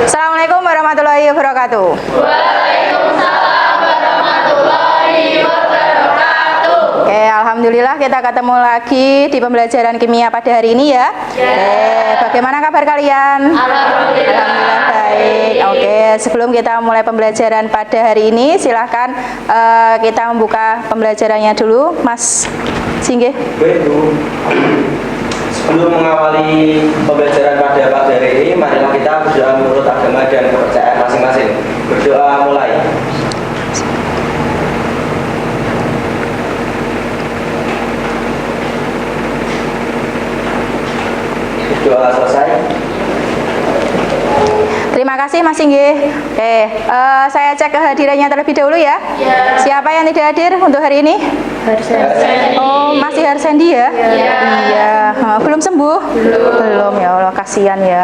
Assalamualaikum warahmatullahi wabarakatuh. Waalaikumsalam warahmatullahi wabarakatuh. Oke, alhamdulillah kita ketemu lagi di pembelajaran kimia pada hari ini ya. Oke, bagaimana kabar kalian? Alhamdulillah baik. Oke, sebelum kita mulai pembelajaran pada hari ini, silahkan kita membuka pembelajarannya dulu, Mas Singgih. Sebelum mengawali pembelajaran pada pagi hari ini, marilah kita berdoa menurut agama dan kepercayaan masing-masing. Berdoa mulai. Doa selesai. Terima kasih Mas Singgih. Oke, saya cek kehadirannya terlebih dahulu ya. Siapa yang tidak hadir untuk hari ini? Oh, masih Harsendi ya? Iya. Belum sembuh? Belum ya Allah, kasihan ya.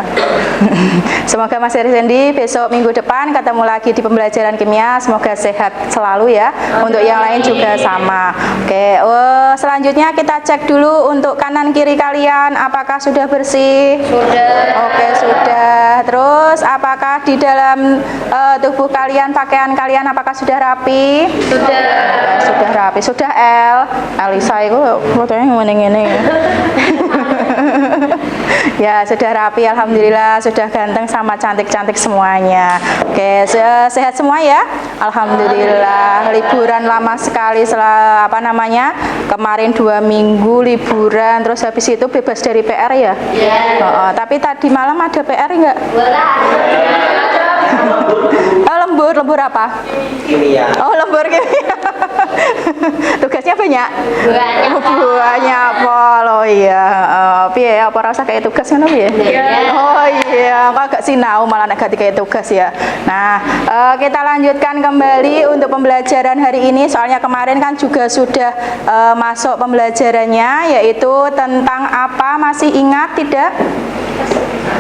Semoga Mas Harsendi besok minggu depan ketemu lagi di pembelajaran kimia. Semoga sehat selalu ya. Untuk yang lain juga sama. Oke, selanjutnya kita cek dulu untuk kanan kiri kalian apakah sudah bersih? Sudah. Oke, sudah. Terus apakah di dalam tubuh kalian, pakaian kalian apakah sudah rapi? Sudah. Sudah rapi. Sudah Elisa itu fotonya ngene-ngene ya. Ya, sudah rapi, alhamdulillah, sudah ganteng sama cantik-cantik semuanya. Oke, sehat semua ya? Alhamdulillah. Liburan lama sekali setelah kemarin 2 minggu liburan, terus habis itu bebas dari PR ya? Iya. Tapi tadi malam ada PR enggak? Lembur apa? Kimia. Oh, lembur kimia. Tugasnya banyak? Banyak pol. Oh iya. Piye apa rasa kayak tugas ngono piye? Oh iya, kok agak sinau malah nek gak kayak tugas ya. Nah, kita lanjutkan kembali untuk pembelajaran hari ini. Soalnya kemarin kan juga sudah masuk pembelajarannya, yaitu tentang apa, masih ingat tidak?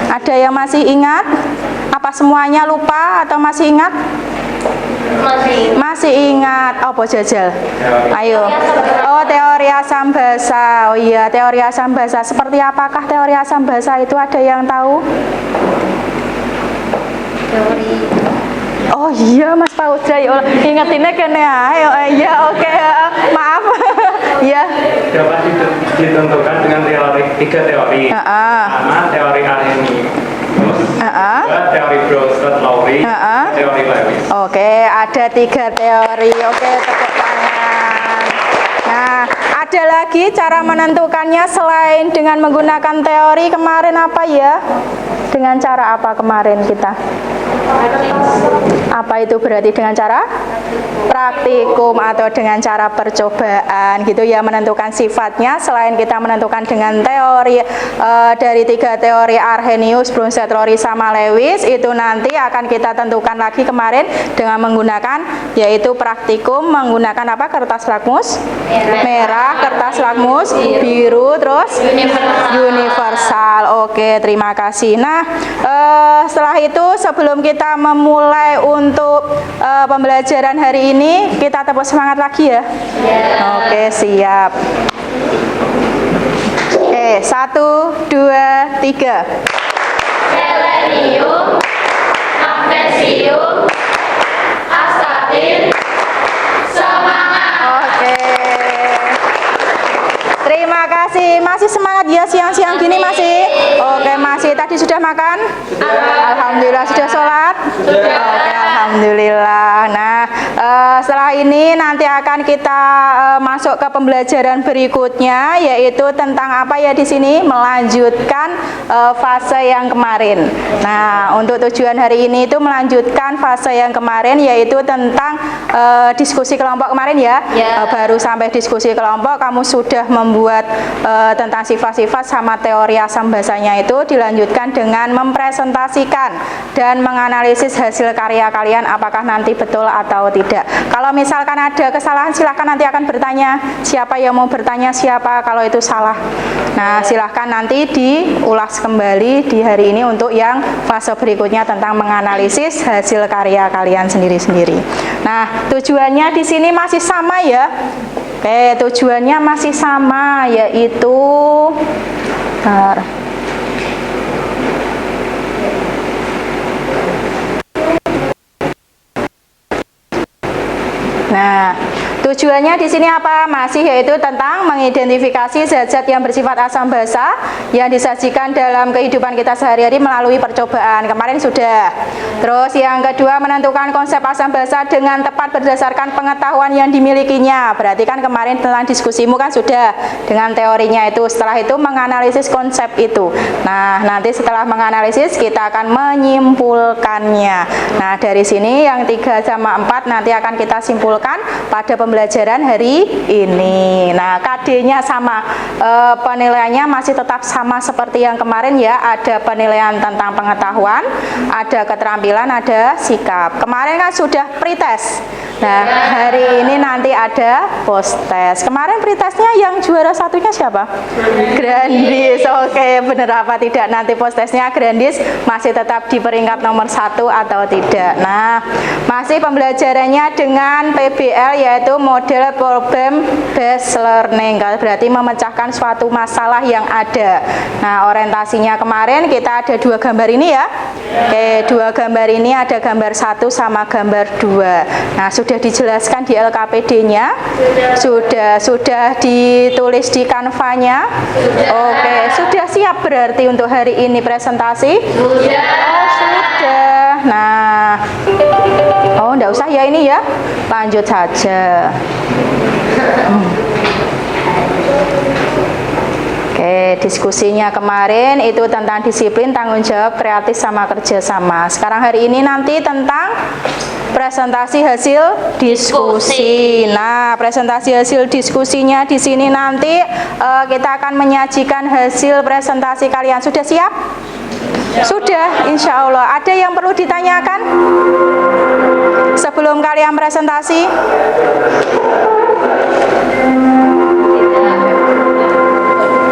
Ada yang masih ingat? Apa semuanya lupa atau masih ingat? Masih ingat. Apa jajal? Ayo. Oh, teori asam basa. Oh iya, teori asam basa. Seperti apakah teori asam basa itu, ada yang tahu? Teori. Oh iya, Mas Faudra, ya Allah, ingetinnya kene ae. Iya, oke. Maaf. Ya. Dapat ditentukan dengan tiga teori. Pertama, teori Arrhenius. Kedua, teori Bronsted-Lowry. Teori Lewis. Oke, ada 3 teori. Oke, tepuk tangan. Nah, ada lagi cara menentukannya selain dengan menggunakan teori kemarin apa ya? Dengan cara apa kemarin kita? Apa itu berarti dengan cara praktikum atau dengan cara percobaan gitu ya, menentukan sifatnya. Selain kita menentukan dengan teori dari 3 teori Arrhenius, Bronsted-Lowry sama Lewis, itu nanti akan kita tentukan lagi kemarin dengan menggunakan yaitu praktikum, menggunakan apa? Kertas lakmus merah, kertas lakmus biru, terus universal. Oke, terima kasih. Nah, setelah itu sebelum kita memulai untuk pembelajaran hari ini, kita tepuk semangat lagi ya. Oke, siap. Oke, 1, 2, 3. Selenium, magnesium, astatin, semangat. Oke. Terima kasih. Masih semangat ya siang-siang gini masih? Oke, masih. Tadi sudah makan? Alhamdulillah. Sudah sholat? Oke, alhamdulillah. Nah, setelah ini nanti akan kita masuk ke pembelajaran berikutnya, yaitu tentang apa ya di sini? Melanjutkan fase yang kemarin. Nah, untuk tujuan hari ini itu melanjutkan fase yang kemarin, yaitu tentang diskusi kelompok kemarin ya. Baru sampai diskusi kelompok, kamu sudah membuat tentang sifat-sifat sama teori asam basanya, itu dilanjutkan dengan mempresentasikan dan menganalisis hasil karya kalian apakah nanti betul atau tidak. Kalau misalkan ada kesalahan, silahkan nanti akan bertanya. Siapa yang mau bertanya siapa kalau itu salah. Nah, silahkan nanti diulas kembali di hari ini untuk yang fase berikutnya tentang menganalisis hasil karya kalian sendiri-sendiri. Nah, tujuannya di sini masih sama ya. Oke, tujuannya masih sama, yaitu Nah, tujuannya di sini apa? Masih yaitu tentang mengidentifikasi zat-zat yang bersifat asam basa yang disajikan dalam kehidupan kita sehari-hari melalui percobaan. Kemarin sudah. Terus yang kedua, menentukan konsep asam basa dengan tepat berdasarkan pengetahuan yang dimilikinya. Berarti kan kemarin tentang diskusimu kan sudah dengan teorinya itu. Setelah itu menganalisis konsep itu. Nah, nanti setelah menganalisis kita akan menyimpulkannya. Nah, dari sini yang 3 sama 4 nanti akan kita simpulkan pada pembelajaran hari ini. Nah, KD-nya sama, penilaiannya masih tetap sama seperti yang kemarin ya. Ada penilaian tentang pengetahuan, ada keterampilan, ada sikap. Kemarin kan sudah pretest. Nah, hari ini nanti ada post test. Kemarin pretestnya yang juara satunya siapa? Grandis. Oke, benar apa tidak? Nanti post testnya Grandis masih tetap di peringkat nomor 1 atau tidak. Nah, masih pembelajarannya dengan PBL yaitu model problem based learning. Berarti memecahkan suatu masalah yang ada. Nah, orientasinya kemarin kita ada 2 gambar ini ya. Oke, 2 gambar ini ada gambar 1 sama gambar 2. Nah, sudah dijelaskan di LKPD-nya? Sudah ditulis di Canva-nya? Oke, sudah siap berarti untuk hari ini presentasi? Sudah. Oh, sudah. Nah, oh, enggak usah ya ini ya. Lanjut saja. Oke, diskusinya kemarin itu tentang disiplin, tanggung jawab, kreatif, sama kerjasama. Sekarang hari ini nanti tentang presentasi hasil diskusi. Nah, presentasi hasil diskusinya di sini nanti kita akan menyajikan hasil presentasi kalian. Sudah siap? Sudah, insya Allah. Ada yang perlu ditanyakan sebelum kalian presentasi?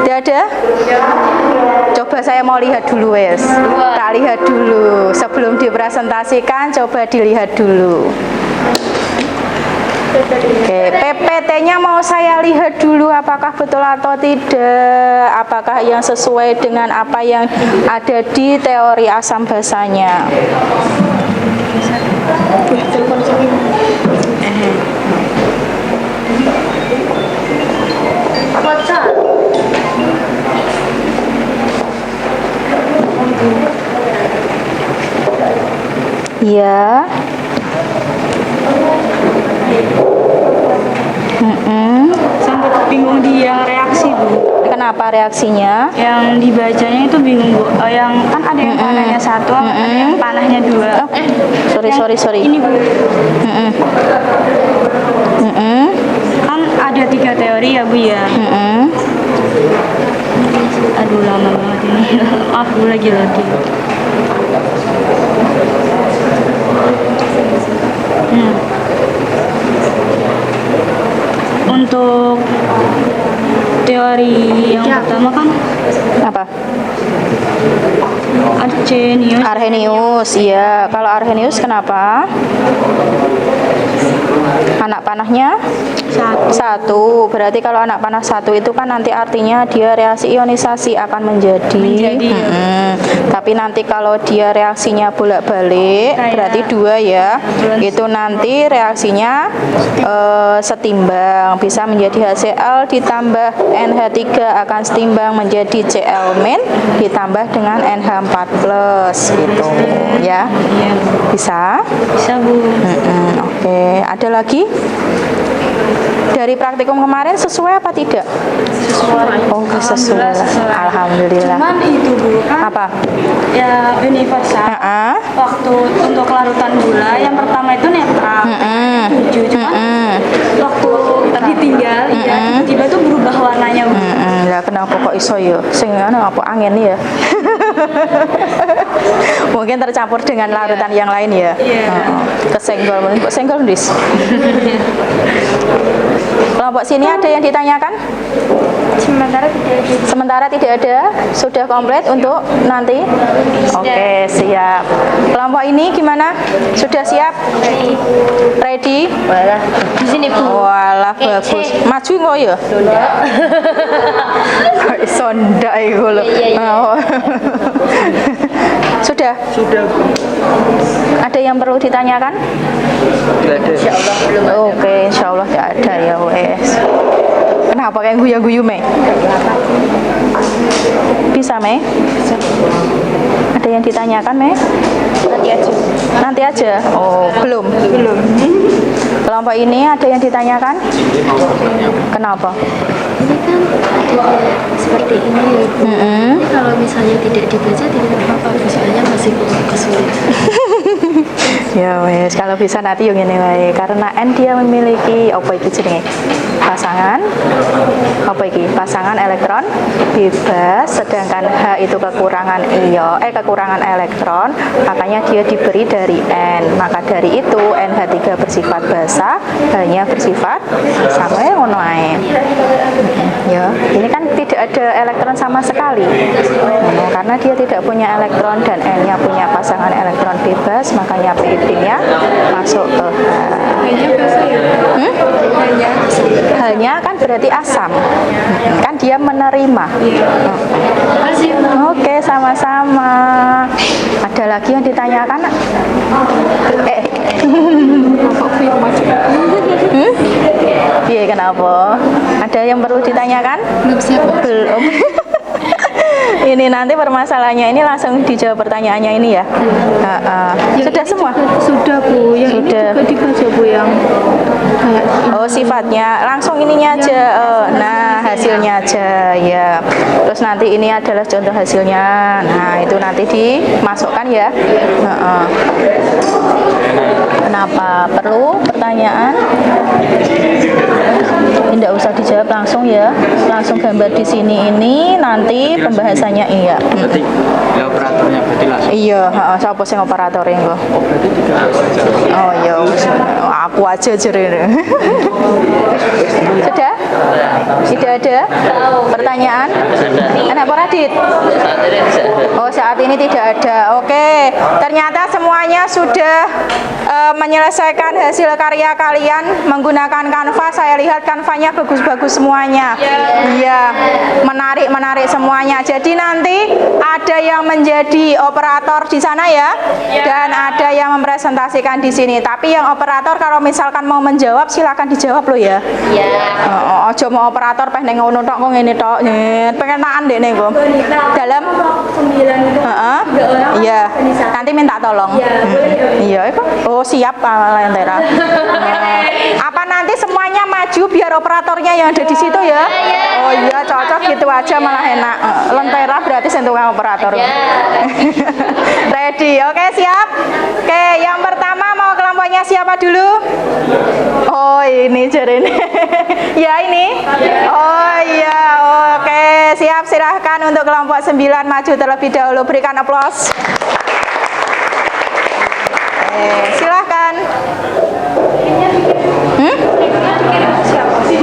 Tidak ada? Coba saya mau lihat dulu wes. Tak lihat dulu sebelum dipresentasikan, coba dilihat dulu. Oke, PPT-nya mau saya lihat dulu apakah betul atau tidak, apakah yang sesuai dengan apa yang ada di teori asam basanya. Iya. Sempat bingung di yang reaksi Bu. Kenapa reaksinya? Yang dibacanya itu bingung Bu. Yang kan ada yang panahnya 1, ada yang panahnya 2. Sorry. Ini Bu. Kan ada 3 teori ya Bu ya. Aduh lama banget ini. Maaf Bu, lagi. Untuk teori yang pertama kan Apa? Arrhenius. Iya. Kalau Arrhenius kenapa? Anak panahnya 1. Berarti kalau anak panah 1 itu kan nanti artinya dia reaksi ionisasi akan menjadi. Tapi nanti kalau dia reaksinya bolak-balik berarti 2 ya. Itu nanti reaksinya setimbang, bisa menjadi HCl ditambah NH3 akan setimbang menjadi Cl- ditambah dengan NH4+ gitu ya. Bisa? Bisa Bu. Oke, ada lagi? Dari praktikum kemarin sesuai apa tidak? Sesuai. Oh, sesuai. Alhamdulillah. Cuman itu Bu kan Apa? ya universal. Waktu untuk larutan gula yang pertama itu netral. 7. Cuman waktu ditinggal ya tiba-tiba itu berubah warnanya Bu. Lah kenapa kok iso ya? Sing anu apa angin ya? Mungkin tercampur dengan larutan yang lain ya. Kesenggol, kok senggol Dis? Kelompok sini ada yang ditanyakan? Sementara tidak ada. Sudah komplit untuk nanti? Oke, siap. Kelompok ini gimana? Sudah siap? Ready? Di sini Bu. Walah bagus. Maju kok ya? Kok iso ndak iku lho. Oh. Sudah? Sudah. Ada yang perlu ditanyakan? Insya Allah belum ada. Oke, insya Allah tidak ada ya wes. Kenapa kayak guyu-guyu Mei? Bisa Mei? Ada yang ditanyakan Mei? Nanti aja. Nanti aja. Oh, belum. Kelompok ini ada yang ditanyakan? Kenapa? Ini kan ada seperti ini. Ini kalau misalnya tidak dibaca tidak apa-apa, misalnya masih kesulitan. Ya wes, kalau bisa nanti yang ini wae. Karena N dia memiliki apa iki jenenge? Pasangan apa iki? Pasangan elektron bebas, sedangkan H itu kekurangan kekurangan elektron, makanya dia diberi dari N. Maka dari itu NH3 bersifat basa, H-nya bersifat sama ngono ae. Ya, ini kan tidak ada elektron sama sekali. Karena dia tidak punya elektron dan N-nya punya pasangan elektron bebas, makanya PID-nya masuk ke H. Hanya kan berarti asam. Kan dia menerima. Oke, sama-sama. Ada lagi yang ditanyakan? Iya, kenapa? Ada yang perlu ditanyakan? Belum. Ini nanti permasalahannya ini langsung dijawab pertanyaannya ini ya. Sudah semua? Sudah Bu, yang Sudah. ini juga dibaca Bu yang kayak Oh, sifatnya langsung ininya aja. Nah, hasilnya aja ya. Terus nanti ini adalah contoh hasilnya. Nah, itu nanti dimasukkan ya. Kenapa perlu pertanyaan? Tidak usah dijawab langsung ya. Langsung gambar di sini ini nanti pembahasannya iya. Berarti ya operatornya berarti langsung. Iya, siapa sing operatornya kok? Oh iya, aku aja jerene. Sudah? Tidak ada pertanyaan? Anak Poradit? Oh, saat ini tidak ada. Oke, ternyata semuanya sudah menyelesaikan hasil karya kalian menggunakan Canva. Saya lihat Canvanya bagus-bagus semuanya. Iya, menarik semuanya. Jadi nanti ada yang menjadi operator di sana ya, dan ada yang mempresentasikan di sini. Tapi yang operator kalau misalkan mau menjawab silakan dijawab loh ya. Ojo mau operator peh neng ngono tok kok ngene tok. Pengen takan dekne kok. Dalam 9 iya. Nanti minta tolong. Iya, itu. Oh, siap Pak Lentera. Apa nanti semuanya maju biar operatornya yang ada di situ ya? Oh iya, cocok gitu aja malah enak. Lentera berarti sentuhan operator. Ready. Oke, siap. Oke, yang pertama mau kelompoknya siapa dulu? Oh, ini jarene. Ya, ini. Oh iya, oke. Siap, silahkan untuk kelompok 9 maju terlebih dahulu. Berikan aplaus. Silahkan.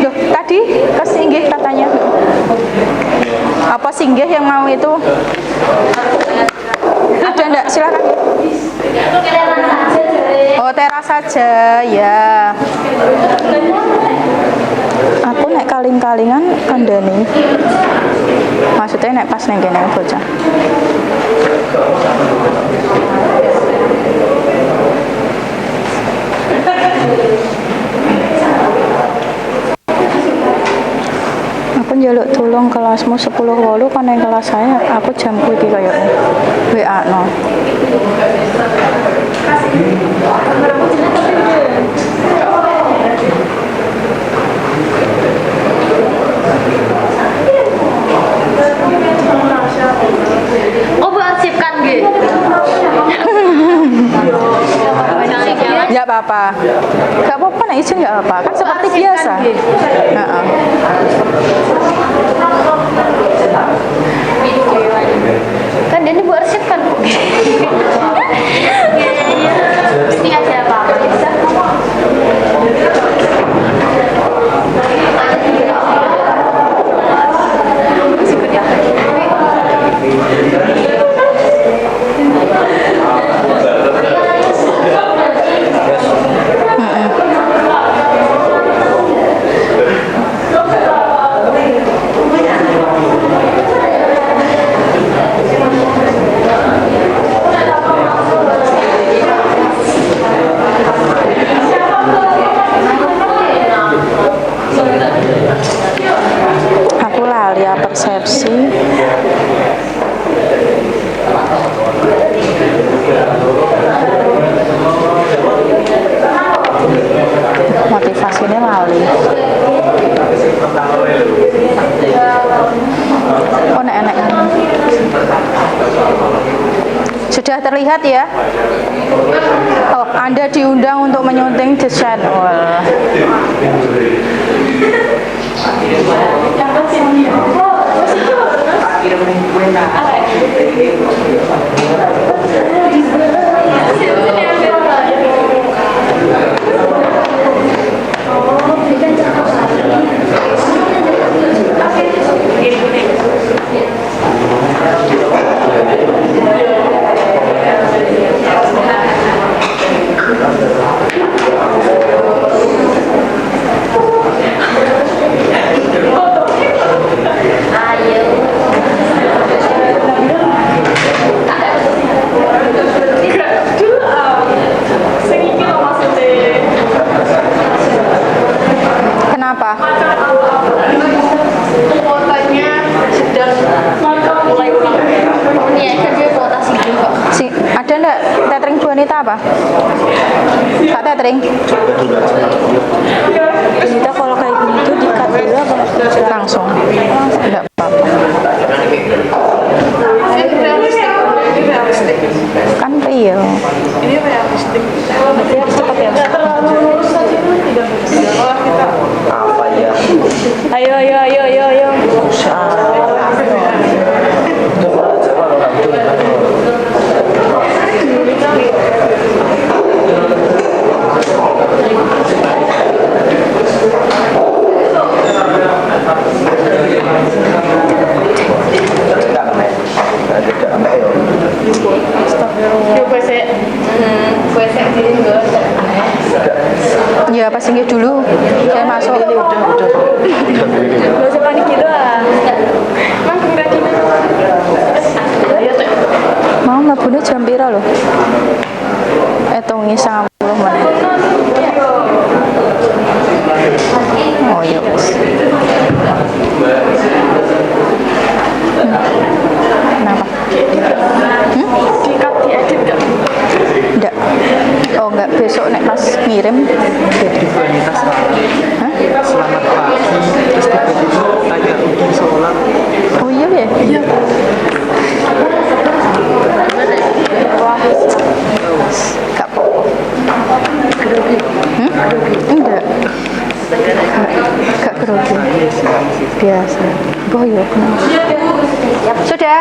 Loh, tadi ke singgih katanya. Apa singgih yang mau itu? Ada enggak? Silahkan. Oh, teras saja ya. Aku naik kaling-kalingan kandani. Maksudnya naik pas neng kene bocah. Aku njaluk tulung kelasmu 10.8 kan yang kelas saya aku jam iki kayaknya WA no. oh Bu arsipkan gitu. Ya apa-apa. Gak apa-apa nah izin gak apa kan seperti biasa. Kan ini Bu arsipkan. Ini ada apa-apa bisa. Sudah terlihat ya? Oh, Anda diundang untuk menyunting the channel. Kenapa? Kuotanya sedang mulai ulang. Iya, kan dia kuota single kok. Ada enggak tethering Bu Anita apa? Kak tethering? Kita kalau kayak gini tuh di-cut dulu apa Langsung. Enggak apa-apa. Kan real. ini realistik? Berarti harus cepat ya? Nggak terlalu lurus aja tuh, 3 kalau kita. Apa ya? Ayo. Ya pas singgih dulu. Saya masuk. Gak usah panik gitu ah. Mau mlebune jam pira lho? Hitungi 90 menit. Oh iya wis. Kenapa? Di-cut, di-edit gak? Enggak. Oh enggak, besok nek pas ngirim. Jadi Bu Anita selamat pagi, terus tiba-tiba tanya udah sholat. Oh iya ya? Iya. Gak apa-apa. Enggak. Gak grogi. Biasa. Oh iya, kenapa? Sudah?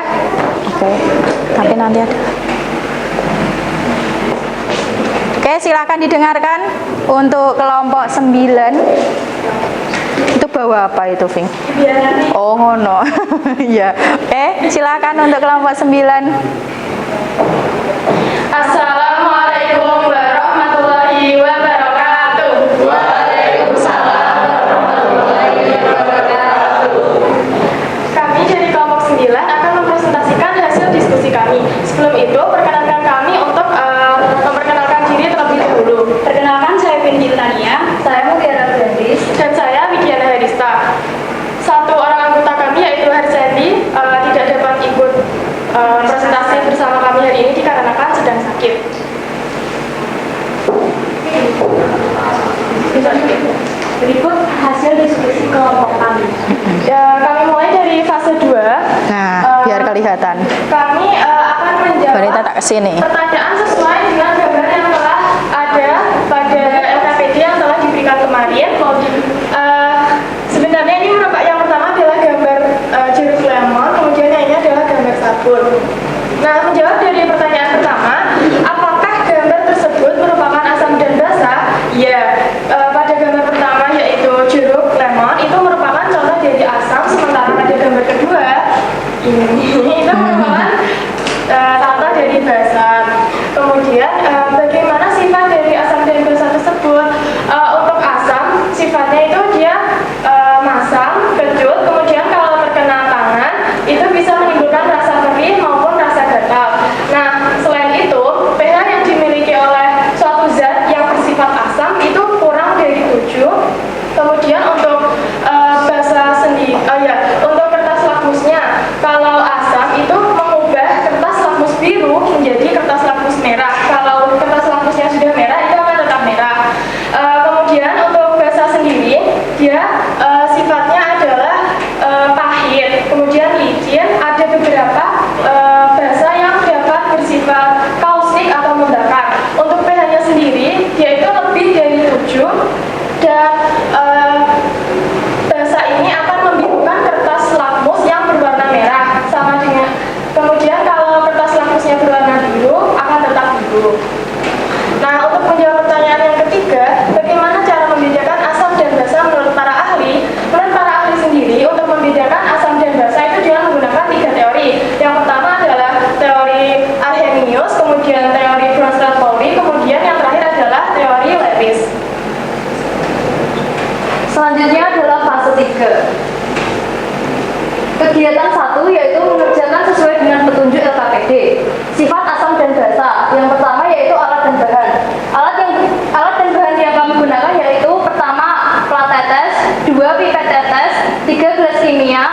Oke. Tapi nanti ada. Oke, silakan didengarkan untuk kelompok 9. Itu bawa apa itu, Ving? Oh, ngono. Iya. Oke, silakan untuk kelompok 9. Assalamualaikum warahmatullahi wabarakatuh. Waalaikumsalam warahmatullahi wabarakatuh. Kami dari kelompok 9 akan mempresentasikan hasil diskusi kami. Sebelum itu, perkenalkan kami untuk memperkenalkan diri terlebih dahulu. Perkenalkan, saya Fendi Tania. Saya Mutiara Brandis dan saya Widiana Harista. Satu orang anggota kami yaitu Harsendi tidak dapat ikut presentasi bersama kami hari ini dikarenakan sedang sakit. Berikut hasil diskusi kelompok kami. Kami mulai dari fase 2. Nah, biar kelihatan. Kami akan menjawab Wanita tak kesini. pertanyaan sesuai dengan gambar yang telah ada pada LKPD yang telah diberikan kemarin. Sebenarnya ini yang pertama adalah gambar jeruk lemon, kemudian yang ini adalah gambar sabun. Nah, menjawab dari pertanyaan pertama, apakah gambar tersebut merupakan asam dan basa? Ya, pada gambar pertama yaitu jeruk lemon itu merupakan contoh dari asam, sementara pada gambar kedua ini itu merupakan contoh dari basa. Kemudian bagaimana sifat dari asam dan basa tersebut? Untuk asam sifatnya itu dia masam, kecut, kemudian kalau terkena tangan itu bisa menimbulkan rasa perih maupun rasa gatal. Nah, selain itu pH yang dimiliki oleh suatu zat yang bersifat asam itu kurang dari 7. Kemudian untuk basa sendiri, untuk kertas lakmusnya, kalau asam itu mengubah kertas lakmus biru menjadi kertas lakmus merah. Kalau kertas lakmusnya dan bahan. Alat dan bahan yang kami gunakan yaitu pertama plat tetes, 2 pipet tetes, 3 gelas kimia,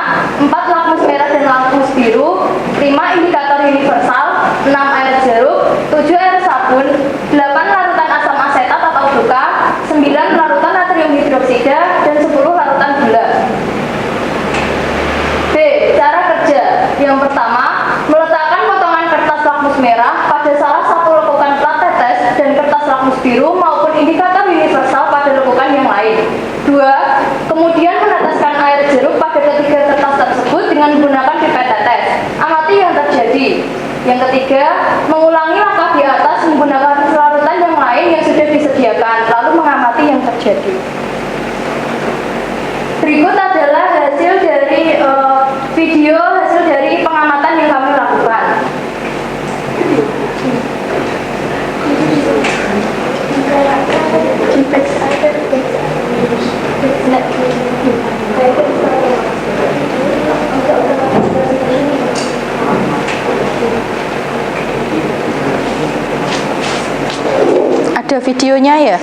4 lakmus merah dan lakmus biru, 5 indikator universal, 6 air jeruk, 7 air sabun, 8 larutan asam asetat atau cuka, 9 larutan natrium hidroksida, dan 10 larutan gula. B. Cara kerja. Yang pertama, meletakkan potongan kertas lakmus merah pada salah satu lekukan plat tetes dan kertas lakmus biru maupun indikator universal pada lekukan yang lain. 2. Kemudian meneteskan air jeruk pada ketiga kertas tersebut dengan menggunakan pipet tetes. Amati yang terjadi. Yang ketiga, mengulangi langkah di atas menggunakan larutan yang lain yang sudah disediakan, lalu mengamati yang terjadi. Berikut adalah hasil dari video hasil dari pengamatan yang kami lakukan. Ada videonya ya?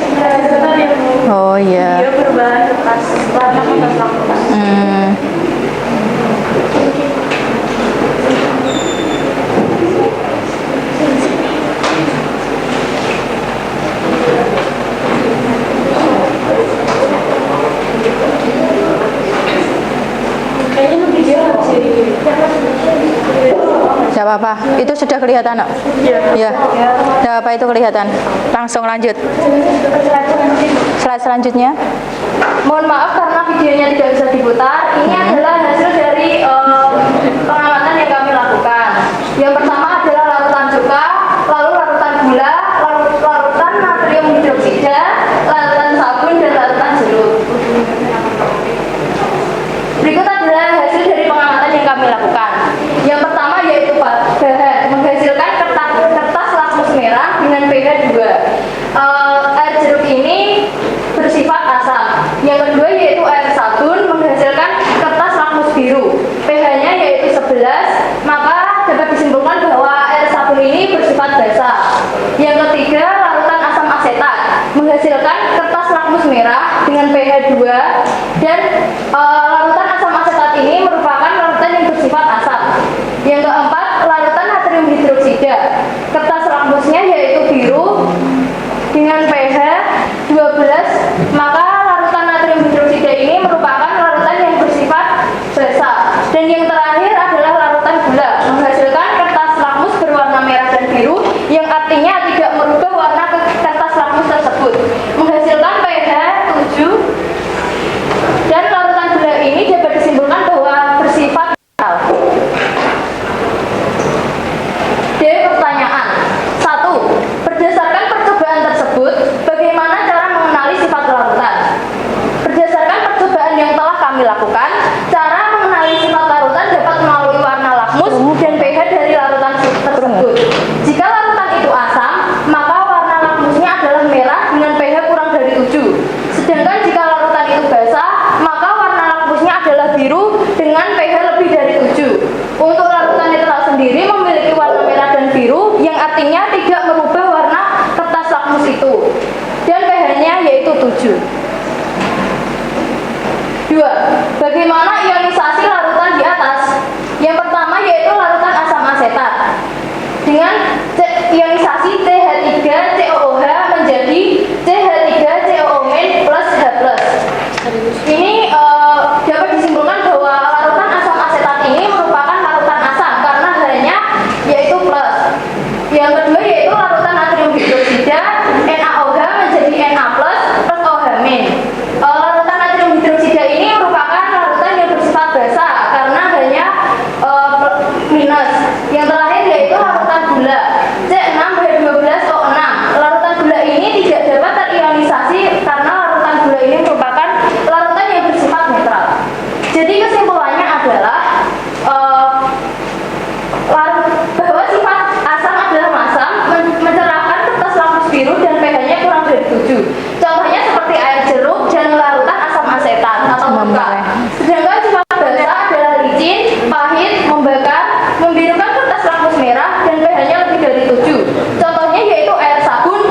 Oh iya. Dia berbahan kertas warna kertas lakmus. Kayaknya lebih jauh sih. Tidak apa-apa, itu sudah kelihatan, nak? Iya. Tidak apa itu kelihatan. Langsung lanjut. Slide selanjutnya. Mohon maaf karena videonya tidak bisa diputar. Ini adalah hasil dari pengamatan yang kami lakukan. Yang pertama adalah larutan cuka, lalu larutan gula, larutan natrium hidroksida, larutan sabun, dan larutan jeruk. Berikut adalah hasil dari pengamatan yang kami lakukan. Yang pertama yaitu bahan menghasilkan kertas lakmus merah dengan pH 2. Air jeruk ini bersifat asam. Yang kedua yaitu air sabun menghasilkan kertas lakmus biru. pH-nya yaitu 11, maka dapat disimpulkan bahwa air sabun ini bersifat basah. Yang ketiga larutan asam asetat menghasilkan kertas lakmus merah dengan pH 2 dan larutan asam asetat ini merupakan larutan yang bersifat asam. Yang keempat larutan natrium hidroksida. Kertas lakmusnya yaitu biru dengan pH 12, maka larutan natrium hidroksida ini merupakan larutan yang bersifat basah. Dan yang terakhir adalah larutan gula menghasilkan kertas lakmus berwarna merah dan biru yang artinya tidak merubah warna kertas lakmus tersebut, menghasilkan pH 7, dan larutan gula ini dapat disimpulkan bahwa bersifat netral. D. Pertanyaan 1. Berdasarkan percobaan tersebut, bagaimana cara mengenali sifat larutan? Berdasarkan percobaan yang telah kami lakukan, cara mengenali sifat larutan dapat melalui warna lakmus dan pH dari larutan tersebut. Jika larutan itu asam, maka warna lakmusnya adalah merah dengan pH kurang dari 7. Sedangkan jika larutan itu basah, maka warna lakmusnya adalah biru dengan pH lebih dari 7. Untuk larutan netral sendiri memiliki warna merah dan biru yang artinya tidak merubah warna kertas lakmus itu. Dan pH-nya yaitu 7. 2. Bagaimana ionisasi larutan di atas? Yang pertama yaitu larutan asam asetat dengan ionisasi CH3COOH menjadi CH3COO- plus H+. Ini dapat disimpulkan bahwa larutan asam asetat ini merupakan larutan asam karena H-nya yaitu plus. Yang kedua yaitu larutan natrium hidroksida NaOH menjadi Na plus OH-. Larutan natrium hidroksida ini merupakan larutan yang bersifat basah karena hanya minus. Yang terakhir yaitu larutan gula C6H12O6. Larutan gula ini tidak dapat terionisasi karena larutan gula ini merupakan larutan yang bersifat netral. Jadi kesimpulannya adalah bahwa sifat asam adalah masam, mencerahkan kertas lakmus biru dan pH-nya kurang dari 7. Contohnya seperti air jeruk dan larutan asam asetat atau cuka. Sedangkan sifat basah adalah licin, pahit, membakar, membirukan kertas lakmus merah dan pH-nya lebih dari 7. Contohnya yaitu air sabun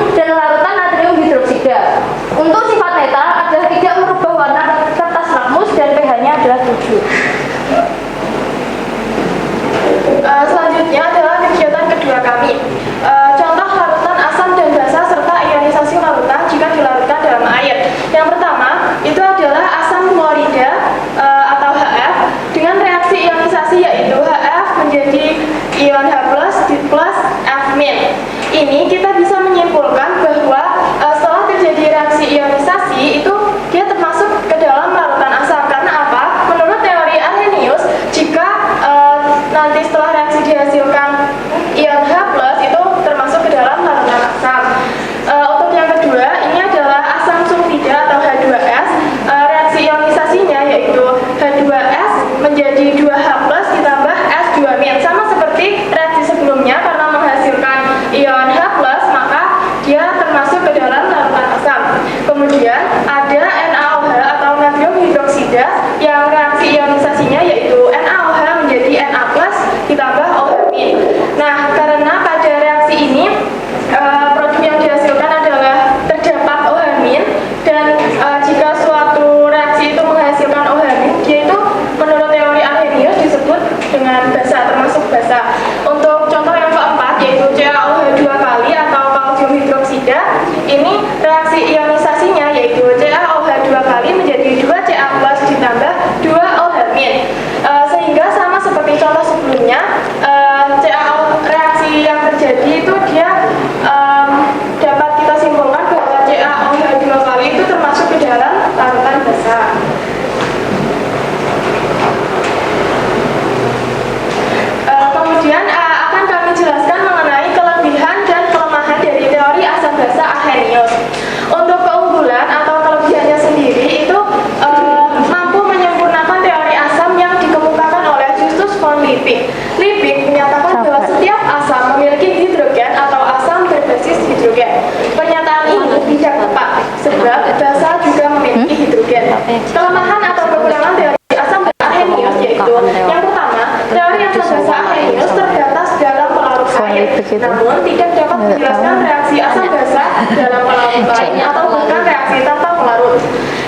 lainnya atau bahkan reaksi tanpa pelarut.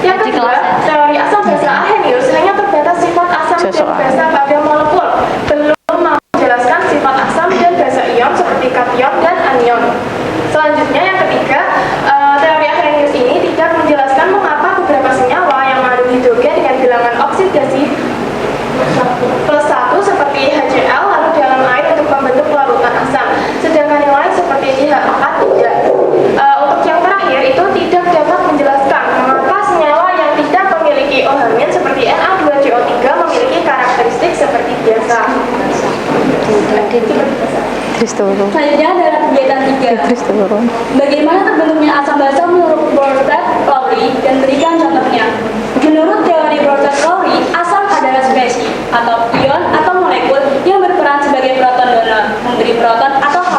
Yang kedua, teori asam basa Arrhenius hanya terbatas sifat asam dan basa pada molekul, belum menjelaskan sifat asam dan basa ion seperti kation dan anion. Selanjutnya yang ketiga, teori Arrhenius ini tidak menjelaskan mengapa beberapa senyawa yang mengandung hidrogen dengan bilangan oksidasi +1 seperti HCl larut dalam air untuk membentuk larutan asam, sedangkan yang lain seperti CH4 tidak. Untuk yang terakhir itu tidak dapat menjelaskan mengapa senyawa yang tidak memiliki OH- seperti Na2CO3 memiliki karakteristik seperti biasa. Selanjutnya adalah kegiatan 3. Bagaimana terbentuknya asam basa menurut Bronsted-Lowry dan berikan contohnya. Menurut teori Bronsted-Lowry, asam adalah spesies atau ion atau molekul yang berperan sebagai proton donor, memberi proton atau H+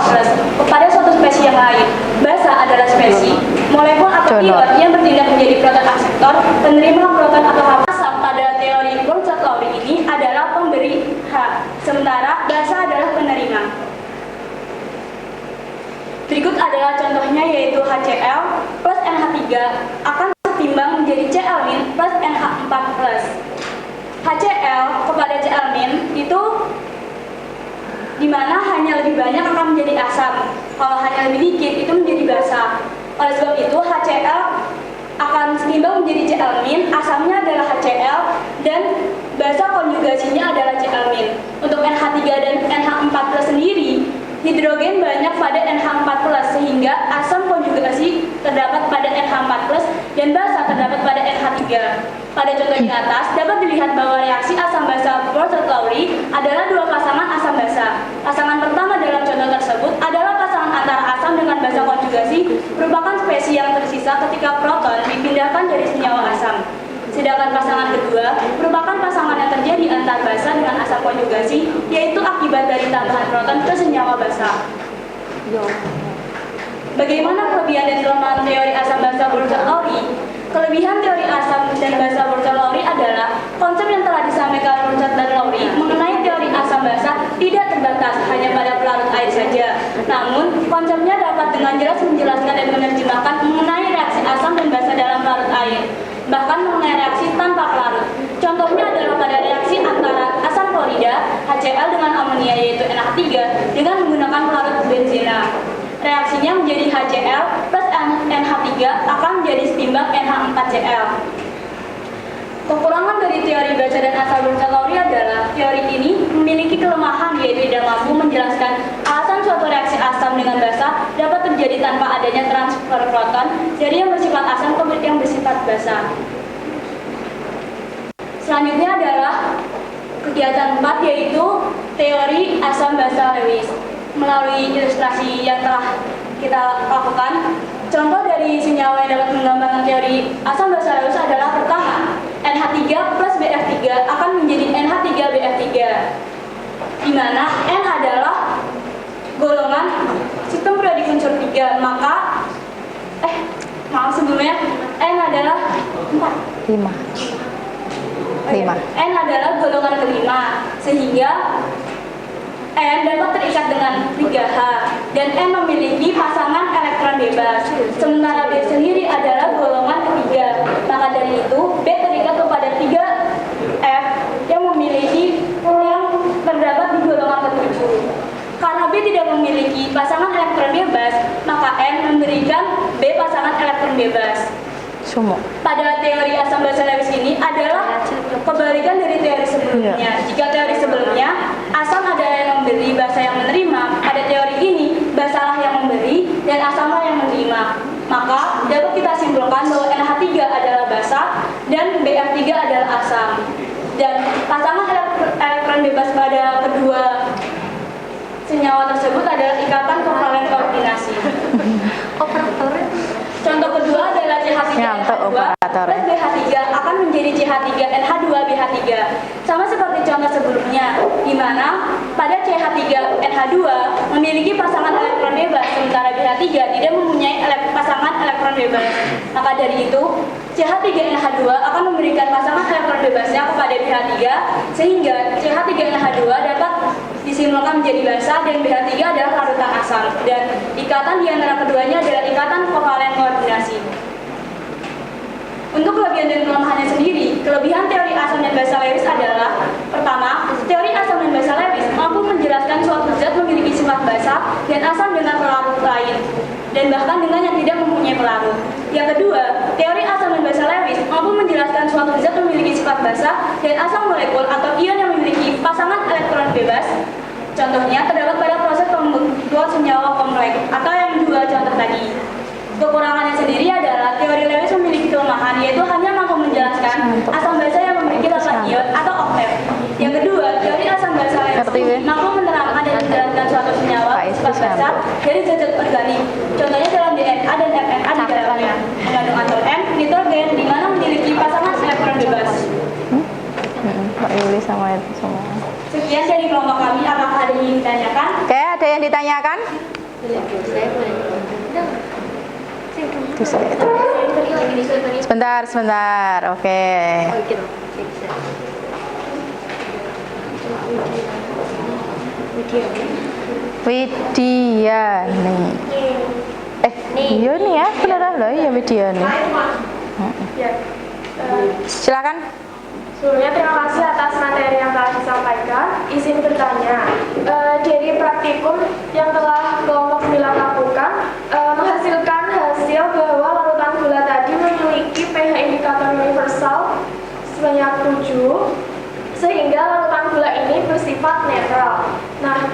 kepada suatu spesies yang lain. Basa adalah spesies, molekul atau ion yang bertindak menjadi proton akseptor, penerima proton atau H+. Asam pada teori Bronsted-Lowry ini adalah pemberi H, sementara basa adalah penerima. Berikut adalah contohnya yaitu HCl plus NH3 akan setimbang menjadi Cl- plus NH4+. HCl kepada Cl- itu dimana hanya lebih banyak akan menjadi asam. Kalau hanya lebih dikit itu menjadi basa. Oleh sebab itu HCl akan setimbang menjadi Cl-, asamnya adalah HCl dan basa konjugasinya adalah Cl-. Untuk NH3 dan NH4+ sendiri, hidrogen banyak pada NH4+ sehingga asam konjugasi terdapat pada NH4+ dan basa terdapat pada NH3. Pada contoh di atas dapat dilihat bahwa reaksi asam basa Bronsted-Lowry adalah dua pasangan asam basa. Pasangan pertama dalam contoh tersebut adalah pasangan antara asam dengan basa konjugasi merupakan spesies yang tersisa ketika proton dipindahkan dari senyawa asam. Sedangkan pasangan kedua merupakan pasangan yang terjadi antar basa dengan asam konjugasi, yaitu akibat dari tambahan proton ke senyawa basa. Bagaimana kelebihan dan kelemahan teori asam basa Bronsted-Lowry? Kelebihan teori asam dan basa Bronsted-Lowry adalah konsep yang telah disampaikan Bronsted dan Lowry mengenai teori asam basa tidak terbatas hanya pada pelarut air saja. Namun, konsepnya dapat dengan jelas menjelaskan dan menerjemahkan mengenai reaksi asam dan basa dalam pelarut air, bahkan mengenai reaksi tanpa pelarut. Contohnya adalah pada reaksi antara asam klorida HCl dengan amonia yaitu NH3 dengan menggunakan pelarut benzena. Reaksinya menjadi HCl plus NH3 akan menjadi setimbang NH4Cl. Kekurangan dari teori basa dan asam Bronsted-Lowry adalah teori ini memiliki kelemahan yaitu tidak mampu menjelaskan alasan suatu reaksi asam dengan basa dapat terjadi tanpa adanya transfer proton dari yang bersifat asam ke yang bersifat basa. Selanjutnya adalah kegiatan 4 yaitu teori asam basa Lewis. Melalui ilustrasi yang telah kita lakukan, contoh dari senyawa yang dapat menggambarkan teori asam basa Lewis adalah pertama, NH3 plus BF3 akan menjadi NH3BF3, di mana N adalah golongan sistem periodik unsur 3, maka sebelumnya N adalah 5. N adalah golongan kelima, sehingga N dapat terikat dengan 3H dan N memiliki pasangan elektron bebas, sementara B sendiri adalah golongan ketiga. Maka dari itu B terikat kepada 3F yang terdapat di golongan ke-7. Karena B tidak memiliki pasangan elektron bebas, maka N memberikan B pasangan elektron bebas. Pada teori asam basa Lewis ini adalah kebalikan dari teori sebelumnya. Jika teori sebelumnya asam adalah yang memberi, basa yang menerima, pada teori ini basalah yang memberi dan asamlah yang menerima. Maka dapat kita simpulkan bahwa NH3 adalah basa dan BF3 adalah asam. Dan pasangan elektron bebas pada kedua senyawa tersebut adalah ikatan kovalen koordinasi. Contoh kedua adalah CH3NH2 plus BH3 akan menjadi CH3NH2BH3. Sama seperti contoh sebelumnya, di mana pada CH3NH2 memiliki pasangan elektron bebas, sementara BH3 tidak mempunyai pasangan elektron bebas. Maka dari itu, CH3NH2 akan memberikan pasangan elektron bebasnya kepada BH3, sehingga CH3NH2 dapat disimpulkan menjadi basa dan BH3 adalah larutan asam, dan ikatan di antara keduanya adalah ikatan kovalen koordinasi. Untuk kelebihan dan kelemahannya sendiri, kelebihan teori asam dan basa Lewis adalah: pertama, teori asam dan basa Lewis mampu menjelaskan suatu zat memiliki sifat basa dan asam dengan pelarut lain, dan bahkan dengan yang tidak mempunyai pelarut. Yang kedua, teori asam dan basa Lewis mampu menjelaskan suatu zat memiliki sifat basa dan asam molekul atau ion yang memiliki pasangan elektron bebas. Contohnya terdapat pada proses pembentukan senyawa kompleks atau yang dua contoh tadi. Kekurangannya sendiri adalah teori Lewis memiliki kelemahan, yaitu hanya mampu menjelaskan asam basa yang memiliki latar ion atau oktet. Yang kedua, teori asam basa Lewis mampu menerangkan dan menjelaskan suatu senyawa sifat basa dari zat-zat organik. Contohnya dalam DNA dan RNA di dalamnya mengandung atom N, nitrogen, di mana memiliki pasangan elektron bebas. Pak Yuli sama itu semua. Sekian dari kelompok kami. Apakah ada yang ditanyakan? Oke, ada yang ditanyakan? Sebentar. Oke. Widiani. Iya nih ya, beneran loh ya Widiani. Ya. Silakan. Sebelumnya terima kasih atas materi yang telah disampaikan. Izin bertanya, dari praktikum yang telah kelompok 9 lakukan, menghasilkan hasil bahwa larutan gula tadi memiliki pH indikator universal sebanyak 7, sehingga larutan gula ini bersifat netral. Nah,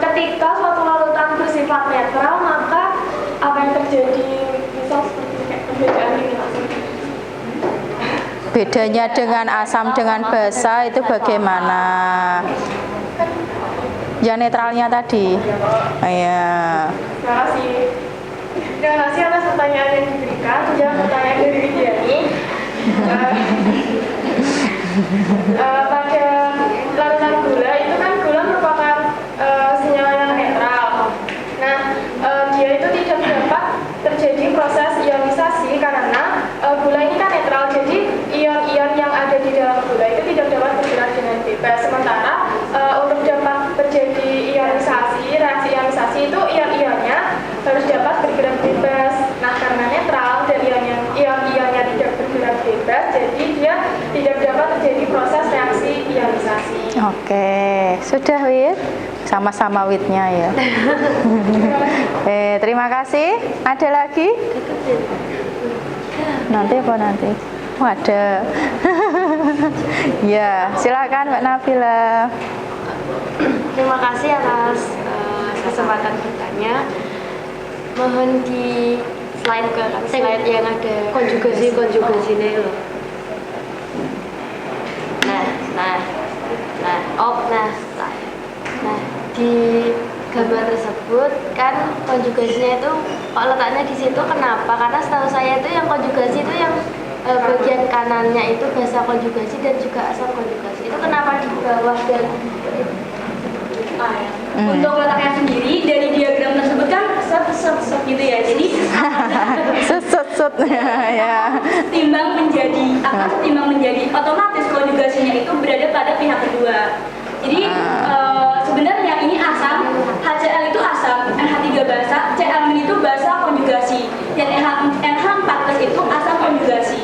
ketika suatu larutan bersifat netral, maka apa yang terjadi? Misal seperti kayak perbedaan ini maksudnya. Bedanya dengan asam dengan basa itu bagaimana? Ya netralnya tadi. Iya. Terima kasih. Terima kasih atas pertanyaan yang diberikan. Juga pertanyaan dari Widiani. Pada larutan gula itu kan gula merupakan senyawa yang netral. Nah, dia itu tidak dapat terjadi proses ionisasi karena gula ini kan netral. Jadi ion-ion yang ada di dalam gula itu tidak dapat bergerak dengan bebas. Sementara untuk dapat terjadi ionisasi, reaksi ionisasi itu ion-ionnya harus dapat bergerak bebas. Nah, karena netral dan ion-ionnya tidak bergerak bebas, jadi dia tidak dapat terjadi proses reaksi ionisasi. Oke, sudah Wid? Sama-sama Widnya ya. Terima kasih. Ada lagi? Nanti apa nanti? Oh, ada. Ya, silakan Mbak Nabila. Terima kasih atas kesempatan bertanya. Mohon di slide yang ada konjugasi-konjugasinya loh. Nah, di gambar tersebut kan konjugasinya itu kok letaknya di situ kenapa? Karena setahu saya itu yang konjugasi itu yang bagian kanannya itu basa konjugasi dan juga asam konjugasi. Itu kenapa di bawah dan Untuk letaknya sendiri dari diagram tersebut kan set gitu ya. Jadi Set ya. setimbang menjadi otomatis konjugasinya itu berada pada pihak kedua. Jadi sebenarnya ini asam, HCl itu asam, NH3 basa, Cl itu basa konjugasi, dan NH4+ itu asam konjugasi.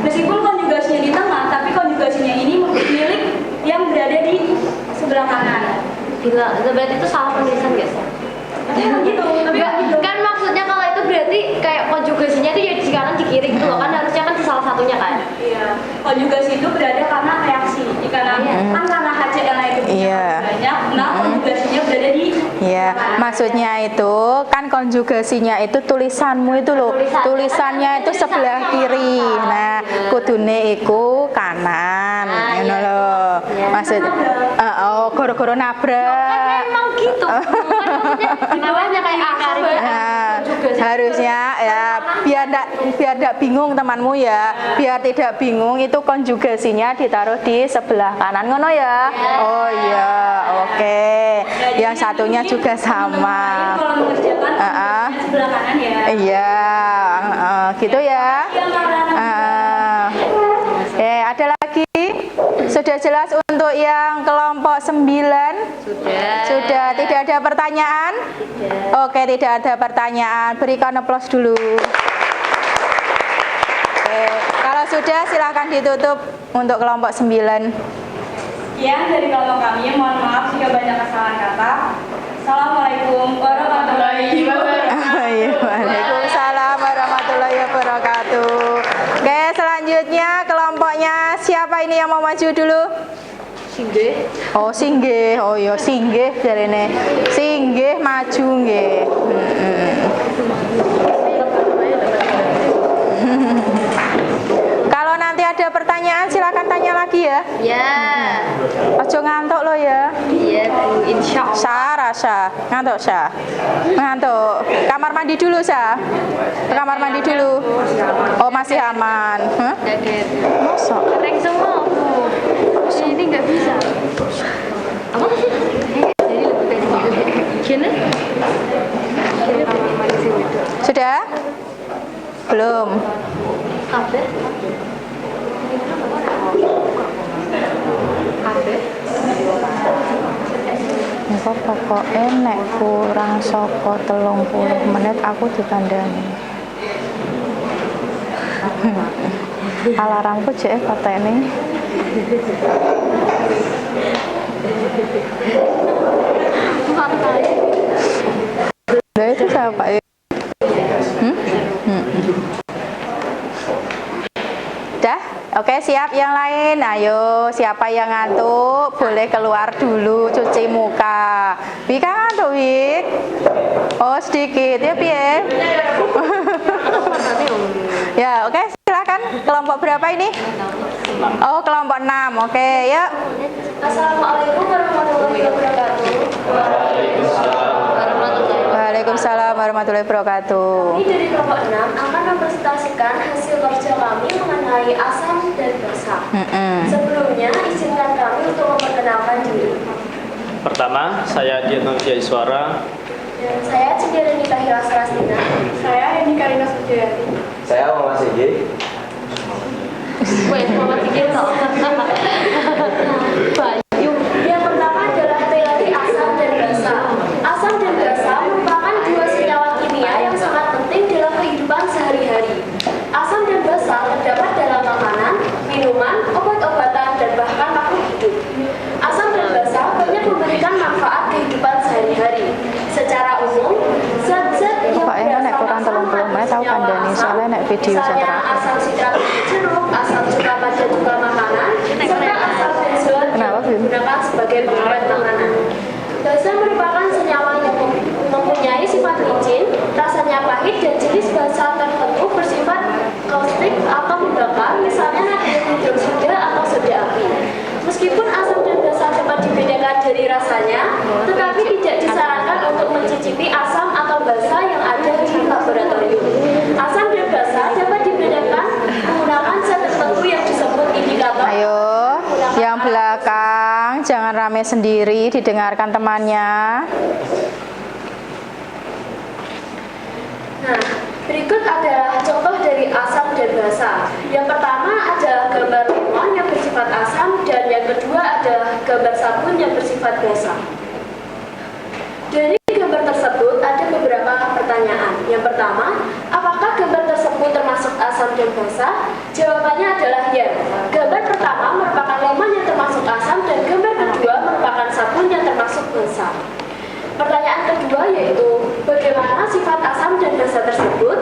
Meskipun konjugasinya di tengah, tapi konjugasinya ini milik yang berada di sebelah kanan. Bila berarti itu salah penulisan guys ya? Gitu, tapi gitu. Kan maksudnya kalau itu berarti kayak konjugasinya itu ya di kanan di kiri gitu loh kan harusnya kan di salah satunya kan? Iya, konjugasi itu berada karena reaksi di kanan, kan karena HCl itu banyak, nah konjugasinya berada di Iya, maksudnya itu kan konjugasinya itu tulisanmu itu loh, tulisannya itu sebelah kiri. Nah, kudune iku kanan, ngono lho. Maksud goro-goro nabrak. Emang gitu. Kan maksudnya di bawahnya kayak akar. Nah, harusnya ya biar tidak bingung temanmu ya, biar tidak bingung itu konjugasinya ditaruh di sebelah kanan ngono ya. Oh iya, oke. Yang satunya juga sama. Kalau mengerjakan sebelah kanan ya. Iya, gitu ya. Ada lagi? Sudah jelas untuk yang kelompok 9? Sudah. Tidak ada pertanyaan? Oke, tidak ada pertanyaan. Berikan aplaus dulu. Oke, kalau sudah, silahkan ditutup untuk kelompok 9. Sekian dari kelompok kami. Mohon maaf jika banyak kesalahan kata. Assalamualaikum warahmatullahi wabarakatuh. Waalaikumsalam warahmatullahi wabarakatuh. Oke, selanjutnya kelompoknya siapa ini yang mau maju dulu? Singgih. Oh, singgih. Oh iya, singgih jarene. Singgih maju nggih. Kalau nanti ada pertanyaan silakan tanya lagi ya. Ya. Ojo ngantuk lo ya. Iya, insya Allah. Sa rasa ngantuk sa. Ngantuk. Kamar mandi dulu sa. Ke kamar mandi dulu. Oh masih aman. Hah? Kaget. Masa? Kering semua aku. Ini nggak bisa. Apa? Jadi lebih baik gini. Sudah? Belum. Kabeh. Kabeh. Engko pokoknya nek kurang saka 30 menit aku dikandani. Alarmku jek patene. Lah itu siapa ya? Dah? Oke, siap yang lain. Ayo, siapa yang ngantuk boleh keluar dulu cuci muka. Wika ngantuk, Wik? Oh, sedikit. Ya, piye? Ya, oke, silakan. Kelompok berapa ini? Oh, kelompok 6. Oke, yuk. Assalamualaikum warahmatullahi wabarakatuh. Waalaikumsalam warahmatullahi wabarakatuh. Kami dari kelompok 6 akan mempresentasikan hasil kerja kami mengenai asam dan basa. Sebelumnya, izinkan kami untuk memperkenalkan diri. Pertama, saya Dian Iswara. Dan saya Cindereni Tahira Sarastina. Saya Heni Karina Sujayati. Saya Muhammad Sigi. Wait, mama pikir tau. Bayu. Yang pertama adalah teori asam dan basa. Asam dan basa merupakan dua senyawa kimia yang sangat penting dalam kehidupan sehari-hari. Asam dan basa terdapat dalam makanan, minuman, obat-obatan, dan bahkan makhluk hidup. Asam dan basa banyak memberikan manfaat kehidupan sehari-hari. Secara umum, zat-zat yang Pokoknya nek kurang 30 menit aku kandani soalnya nek video misalnya terakhir. asam sitrat jeruk, asam cuka pada cuka makanan, serta asam benzoat yang Kenapa, Bim? digunakan sebagai pengawet makanan. Basa merupakan senyawa yang mempunyai sifat licin, rasanya pahit, dan jenis basa tertentu bersifat kaustik atau membakar, misalnya natrium hidroksida atau soda api. Meskipun asam dan basa dapat dibedakan dari rasanya, tetapi tidak disarankan untuk mencicipi asam atau basa yang ada di laboratorium. Asam dan basa dapat dibedakan menggunakan zat tertentu yang disebut indikator. Ayo, yang belakang jangan rame sendiri, didengarkan temannya. Nah, berikut adalah contoh dari asam dan basa. Yang pertama adalah gambar lemon yang bersifat asam, dan yang kedua adalah gambar sabun yang bersifat basa. Dari gambar tersebut ada beberapa pertanyaan. Yang pertama, apakah gambar tersebut termasuk asam dan basa? Jawabannya adalah ya. Gambar pertama merupakan lemon yang termasuk asam, dan gambar kedua merupakan sabun yang termasuk basa. Pertanyaan kedua yaitu, bagaimana sifat asam dan basa tersebut?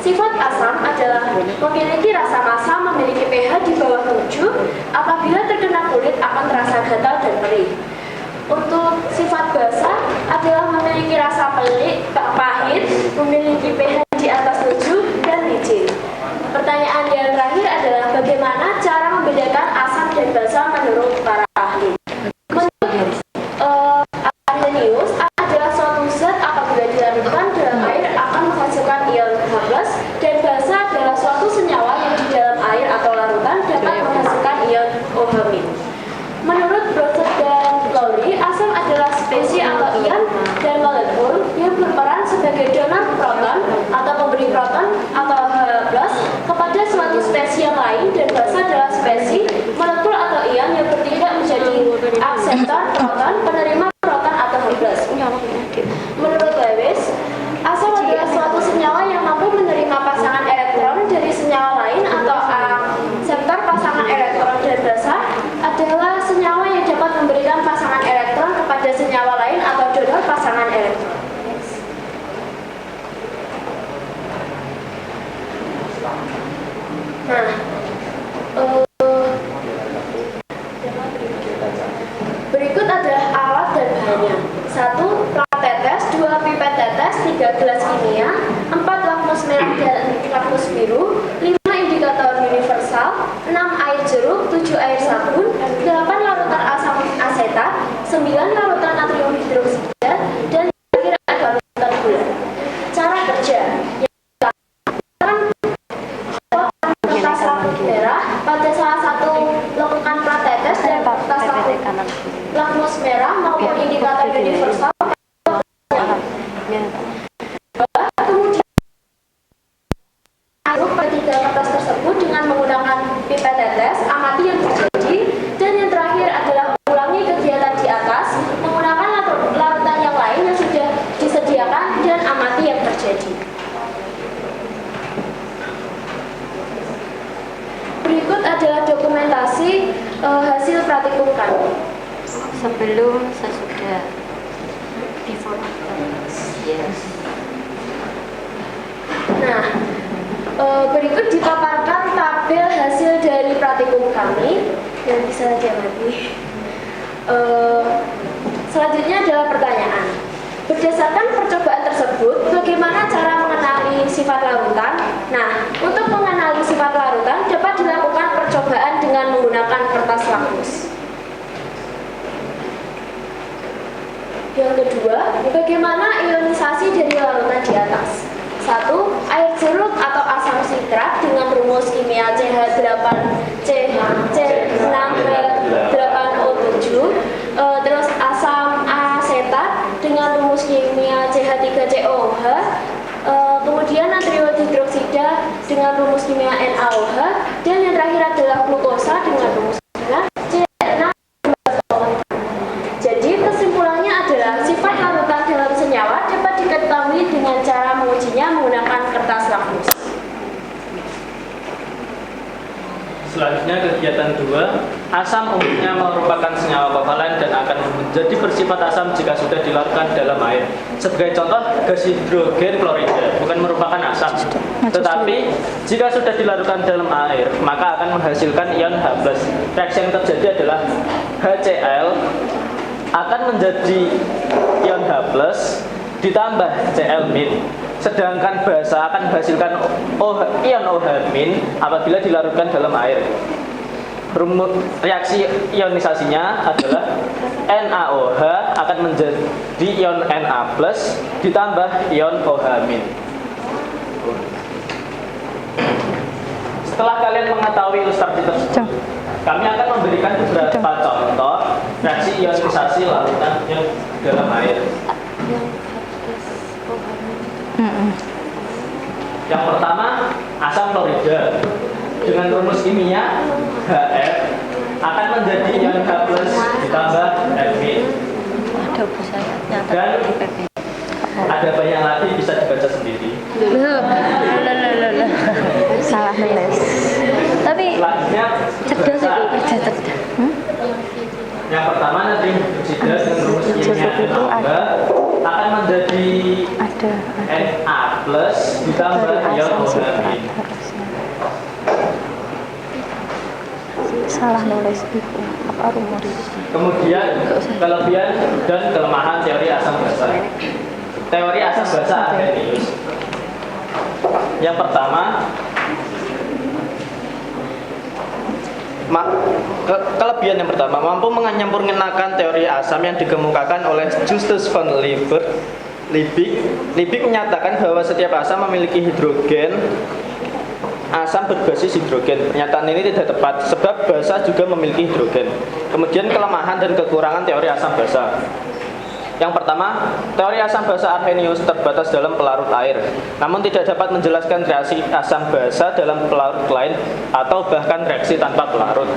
Sifat asam adalah memiliki rasa massa, memiliki pH di bawah 7, apabila terkena kulit akan terasa gatal dan perih. Untuk sifat basa adalah memiliki rasa pahit, memiliki pH di atas 7, dan licin. Pertanyaan yang terakhir adalah bagaimana cara membedakan asam dan basa menurut para ahli. Arrhenius adalah suatu zat apabila dilarutkan dalam air akan menghasilkan ion H+, dan basa adalah suatu senyawa yang di dalam air atau larutan dapat menghasilkan ion OH-. Menurut Brother dan Lowry, asam adalah spesies atau ion dan molekul yang berperan sebagai donor proton atau pemberi proton atau H+ kepada suatu spesies yang lain, dan basa adalah spesies molekul atau ion yang bertindak menjadi akseptor proton, penerima proton atau H+. Menurut Lewis, asam adalah suatu senyawa yang mampu menerima pasangan elektron dari senyawa lain atau Nah, berikut adalah alat dan bahannya. 1. Plat tetes, 2. Pipet tetes, 3. Gelas kimia, 4. Lakmus merah dan lakmus biru, 5. Indikator universal, 6. Air jeruk, 7. Air sabun, 8. Larutan asam asetat, 9. Larutan natrium hidroksida, dan terakhir ada larutan gula. Cara kerja. Kertas lakmus merah pada salah satu lekukan plat tetes dan kertas lakmus merah maupun indikator universal. Kemudian aduk ketiga kertas tersebut dengan menggunakan pipet tetes, amati yang terjadi, dan yang terakhir adalah ulangi kegiatan di atas menggunakan larutan yang lain yang sudah disediakan dan amati yang terjadi. Berikut adalah dokumentasi hasil praktikum kami. Sebelum, sesudah, before, after. Yes. Nah, berikut dipaparkan tabel hasil dari praktikum kami yang bisa diamati. Selanjutnya adalah pertanyaan. Berdasarkan percobaan tersebut, bagaimana cara mengenali sifat larutan? Nah, untuk mengenali sifat larutan dapat dilakukan percobaan dengan menggunakan kertas lakmus. Yang kedua, bagaimana ionisasi dari larutan di atas? 1. Air jeruk atau asam sitrat dengan rumus kimia CH8CH6H8O7, terus asam asetat dengan rumus kimia CH3COH, kemudian natrium hidroksida dengan rumus kimia NaOH, dan yang terakhir adalah glukosa dengan rumus kimia C6H8O. Jadi kesimpulannya adalah sifat larutan dalam senyawa dapat diketahui dengan cara mengujinya menggunakan kertas lakmus. Selanjutnya kegiatan 2, asam umumnya merupakan senyawa kovalen dan akan menjadi bersifat asam jika sudah dilarutkan dalam air. Sebagai contoh, gas hidrogen klorida bukan merupakan asam, tetapi jika sudah dilarutkan dalam air, maka akan menghasilkan ion H+. Reaksi yang terjadi adalah HCl akan menjadi ion H+, ditambah Cl-. Sedangkan basa akan menghasilkan ion OH- apabila dilarutkan dalam air. Reaksi ionisasinya adalah NaOH akan menjadi ion Na+, ditambah ion OH-. Setelah kalian mengetahui ilustrasi tersebut, kami akan memberikan beberapa contoh reaksi ionisasi larutan yang dalam air. Yang pertama, asam klorida dengan rumus kimia HF akan menjadi ion H+ ditambah Fe. Dan ada banyak lagi, bisa dibaca sendiri. Salah nulis. Tapi Selanjutnya, cerdas itu kerja cerdas. yang pertama natrium hidroksida dengan rumus kimia NaOH akan menjadi Na+ ditambah ion OH-. Salah nulis itu apa rumus? Kemudian kelebihan dan kelemahan teori asam basa. Teori asam basa Arrhenius. Yang pertama, kelebihan yang pertama mampu menyampurnakan teori asam yang dikemukakan oleh Justus von Liebig. Liebig menyatakan bahwa setiap asam memiliki hidrogen asam berbasis hidrogen. Pernyataan ini tidak tepat sebab basa juga memiliki hidrogen. Kemudian kelemahan dan kekurangan teori asam basa. Yang pertama, teori asam basa Arrhenius terbatas dalam pelarut air, namun tidak dapat menjelaskan reaksi asam basa dalam pelarut lain atau bahkan reaksi tanpa pelarut.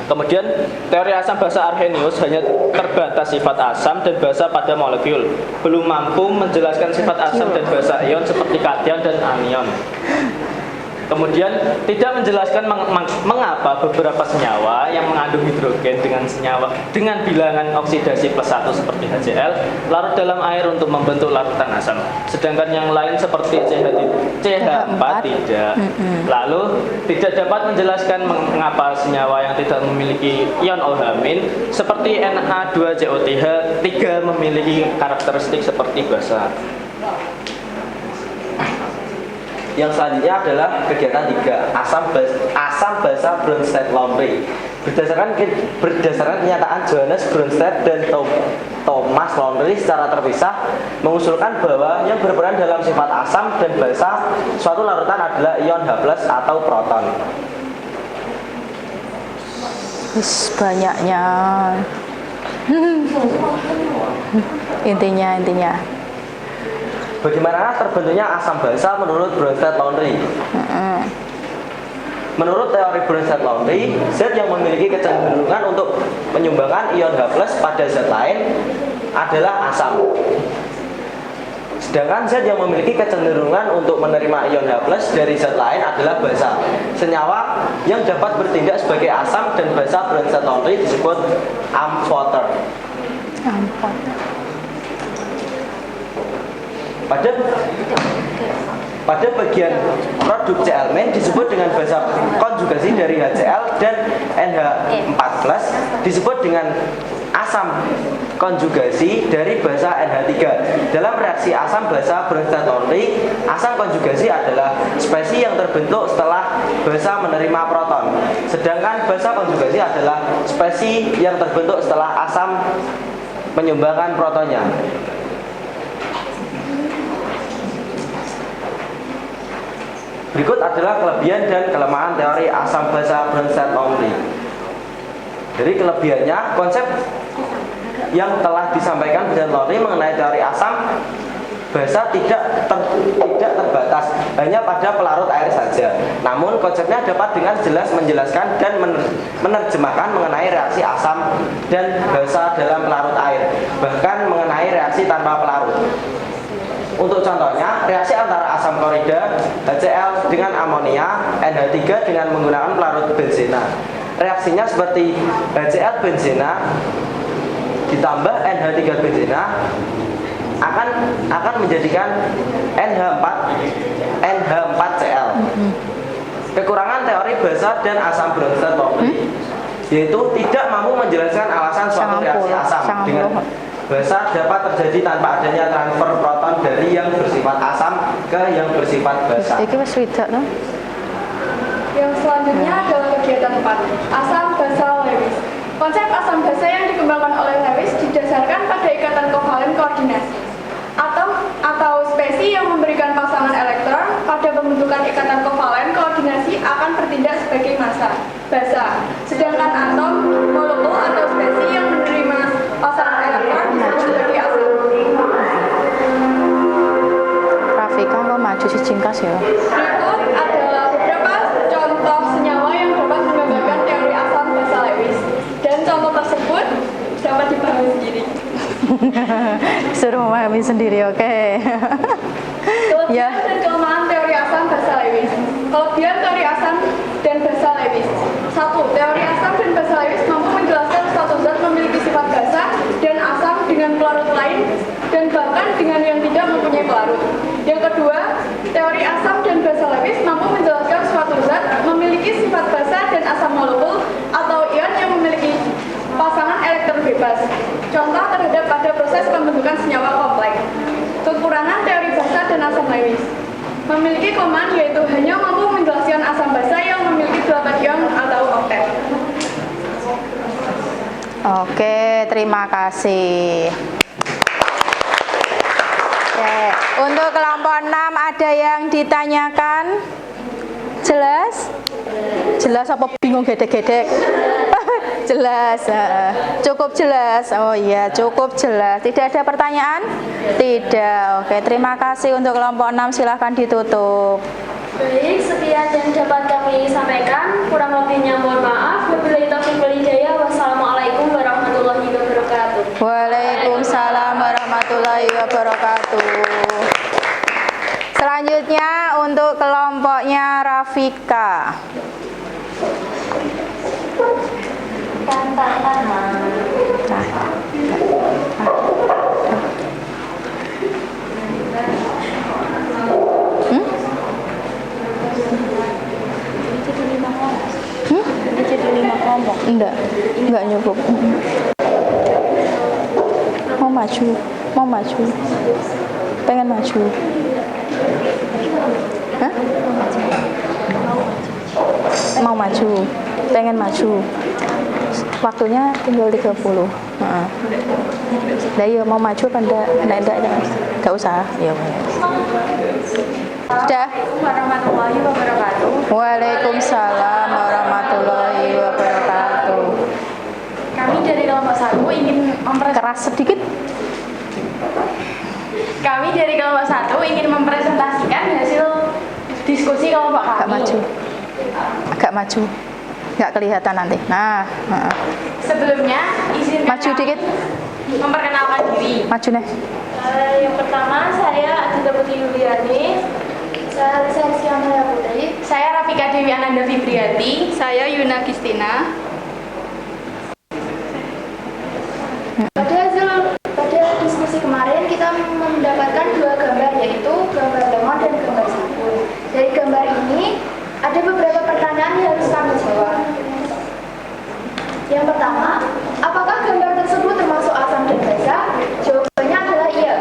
Kemudian, teori asam basa Arrhenius hanya terbatas sifat asam dan basa pada molekul, belum mampu menjelaskan sifat asam dan basa ion seperti kation dan anion. Kemudian tidak menjelaskan mengapa beberapa senyawa yang mengandung hidrogen dengan bilangan oksidasi +1 seperti HCl larut dalam air untuk membentuk larutan asam. Sedangkan yang lain seperti CH4 tidak. Lalu tidak dapat menjelaskan mengapa senyawa yang tidak memiliki ion OH- seperti Na2COTH 3 memiliki karakteristik seperti basa. Yang selanjutnya adalah kegiatan 3, asam basa Bronsted-Lowry. Berdasarkan kenyataan Johannes Bronsted dan Thomas Lowry secara terpisah mengusulkan bahwa yang berperan dalam sifat asam dan basa suatu larutan adalah ion H+ atau proton. Banyaknya. Intinya. Bagaimana terbentuknya asam basa menurut Bronsted-Lowry? Menurut teori Bronsted-Lowry, zat yang memiliki kecenderungan untuk menyumbangkan ion H+ pada zat lain adalah asam. Sedangkan zat yang memiliki kecenderungan untuk menerima ion H+ dari zat lain adalah basa. Senyawa yang dapat bertindak sebagai asam dan basa Bronsted-Lowry disebut amfoter. Pada bagian produk Cl- disebut dengan basa konjugasi dari HCl dan NH4+ disebut dengan asam konjugasi dari basa NH3. Dalam reaksi asam basa Bronsted-Lowry, asam konjugasi adalah spesies yang terbentuk setelah basa menerima proton. Sedangkan basa konjugasi adalah spesies yang terbentuk setelah asam menyumbangkan protonnya. Berikut adalah kelebihan dan kelemahan teori asam basa Bronsted-Lowry. Dari kelebihannya, konsep yang telah disampaikan Bronsted-Lowry mengenai teori asam basa tidak terbatas hanya pada pelarut air saja. Namun konsepnya dapat dengan jelas menjelaskan dan menerjemahkan mengenai reaksi asam dan basa dalam pelarut air, bahkan mengenai reaksi tanpa pelarut. Untuk contohnya, reaksi antara asam klorida HCl dengan amonia NH3 dengan menggunakan pelarut benzena. Reaksinya seperti HCl benzena ditambah NH3 benzena akan menjadikan NH4Cl. Kekurangan teori basa dan asam Bronsted-Lowry yaitu tidak mampu menjelaskan alasan suatu reaksi asam dengan basa dapat terjadi tanpa adanya transfer proton dari yang bersifat asam ke yang bersifat basa. Yang selanjutnya adalah kegiatan 4, asam basa Lewis. Konsep asam basa yang dikembangkan oleh Lewis didasarkan pada ikatan kovalen koordinasi. Atom atau spesies yang memberikan pasangan elektron pada pembentukan ikatan kovalen koordinasi akan bertindak sebagai massa basa. Sedangkan atom, molekul atau spesies yang menerima pasangan elektron disebut sebagai asam. Rafika kok maju si cingkas ya. Berikut adalah beberapa contoh senyawa yang dapat menggambarkan teori asam basa Lewis. Dan contoh tersebut dapat dipahami sendiri. Suruh memahami sendiri, oke. Kelebihan dan kelemahan teori asam basa Lewis. Kelebihan teori asam dan basa Lewis. 1. Teori asam dan basa Lewis mampu menjelaskan suatu zat memiliki sifat basa dan asam dengan pelarut lain dan bahkan dengan yang tidak mempunyai pelarut. Yang kedua, teori asam dan basa Lewis mampu menjelaskan suatu zat memiliki sifat basa dan asam molekul atau ion yang memiliki pasangan elektron bebas. Contoh terhadap pada proses pembentukan senyawa kompleks. Kekurangan teori basa dan asam Lewis. Memiliki kelemahan yaitu hanya mampu menjelaskan asam basa yang memiliki 8 ion atau oktet. Oke, terima kasih. Oke, untuk kelompok 6 ada yang ditanyakan? Jelas? Jelas apa bingung gedek-gedek? Jelas, cukup jelas. Oh iya, cukup jelas. Tidak ada pertanyaan? Tidak. Oke, terima kasih untuk kelompok 6. Silahkan ditutup. Baik, sekian yang dapat kami sampaikan. Kurang lebihnya mohon maaf. Wabillahi taufiq wal hidayah. Wassalamualaikum warahmatullahi wabarakatuh. Waalaikumsalam warahmatullahi wabarakatuh. Selanjutnya Selanjutnya untuk kelompoknya Rafika. Jadi 5 kelompok. Enggak nyukup. Mau maju, pengen maju. Hah? Mau maju, pengen maju. Waktunya tinggal 30. Nah, iya mau maju apa enggak usah. Ya. Sudah. Warahmatullahi wabarakatuh. Waalaikumsalam warahmatullahi wabarakatuh. Kami dari kelompok 1 ingin Keras sedikit. Kami dari kelompok 1 ingin mempresentasikan hasil diskusi kelompok kami. Agak maju. Nggak kelihatan nanti. Nah. Sebelumnya izinkan Maju dikit. memperkenalkan diri. Maju nih. Yang pertama saya Adinda Putri Yuliani. Saya Rizky Amelia Putri. Saya Rafika Dewi Ananda Fibriati. Saya Yuna Kistina. Pada diskusi kemarin kita mendapatkan 2 gambar, yaitu gambar lemon dan gambar sabun. Dari gambar ini ada beberapa pertanyaan yang harus kami jawab. Yang pertama, apakah gambar tersebut termasuk asam dan basa? Jawabannya adalah iya.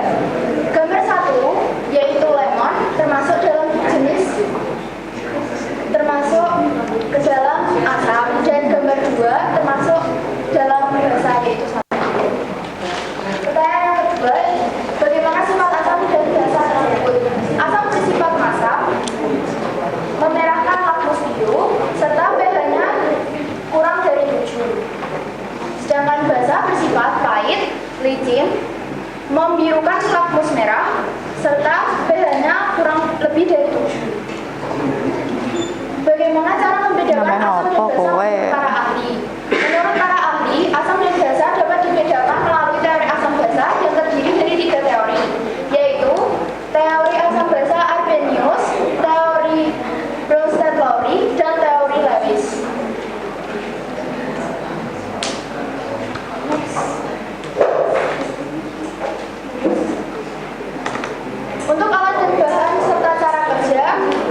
Gambar 1 yaitu lemon termasuk dalam jenis ke dalam asam, dan gambar 2 termasuk dalam basa yaitu sabun. Pertanyaan yang kedua, bagaimana sifat asam dan basa tersebut? Asam bersifat masam, memerahkan lakmus biru, serta pH-nya kurang dari 7. Sedangkan basa bersifat pahit, licin, membirukan lakmus merah, serta pH-nya kurang lebih dari 7. Bagaimana cara membedakan asam dan basa menurut para ahli? Menurut para ahli, asam dan basa dapat dibedakan melalui teori asam basa yang terdiri dari 3 teori, yaitu teori asam basa Arrhenius, teori Bronsted-Lowry, dan teori Lewis. Untuk alat dan bahan serta cara kerja,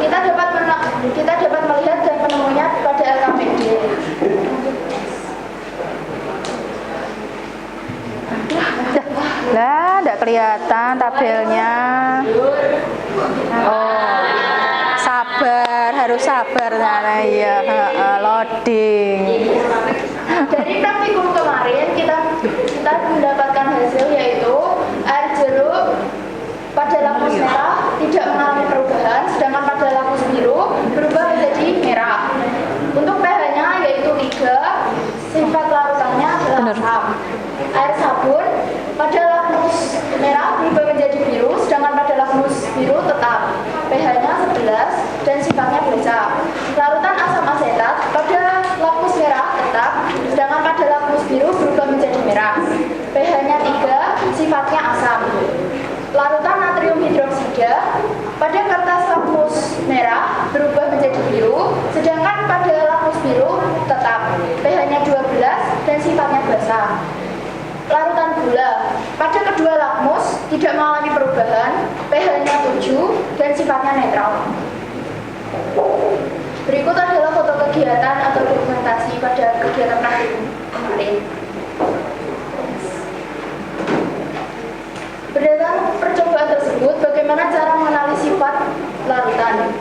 kita dapat melihat dan menemunya pada LKPD. Lah, enggak kelihatan tabelnya. Oh. Harus sabar nah ya, loading. Dari praktikum kemarin kita mendapatkan hasil, yaitu air jeruk pada lakmus merah tidak mengalami perubahan, sedangkan pada lakmus biru berubah menjadi merah. Untuk pH-nya yaitu 3, sifat larutannya adalah asam. Air sabun pada lakmus merah berubah menjadi biru, sedangkan pada lakmus biru tetap. pH-nya 11 dan sifatnya basa. Larutan asam asetat pada lakmus merah tetap, sedangkan pada lakmus biru berubah menjadi merah. pH-nya 3, sifatnya asam. Larutan natrium hidroksida pada kertas lakmus merah berubah menjadi biru, sedangkan pada lakmus biru tetap. pH-nya 12 dan sifatnya basa. Larutan gula pada kedua lakmus tidak mengalami perubahan, pH-nya 7 dan sifatnya netral. Berikut adalah foto kegiatan atau dokumentasi pada kegiatan praktikum kemarin. Berdasarkan percobaan tersebut, bagaimana cara mengenali sifat larutan?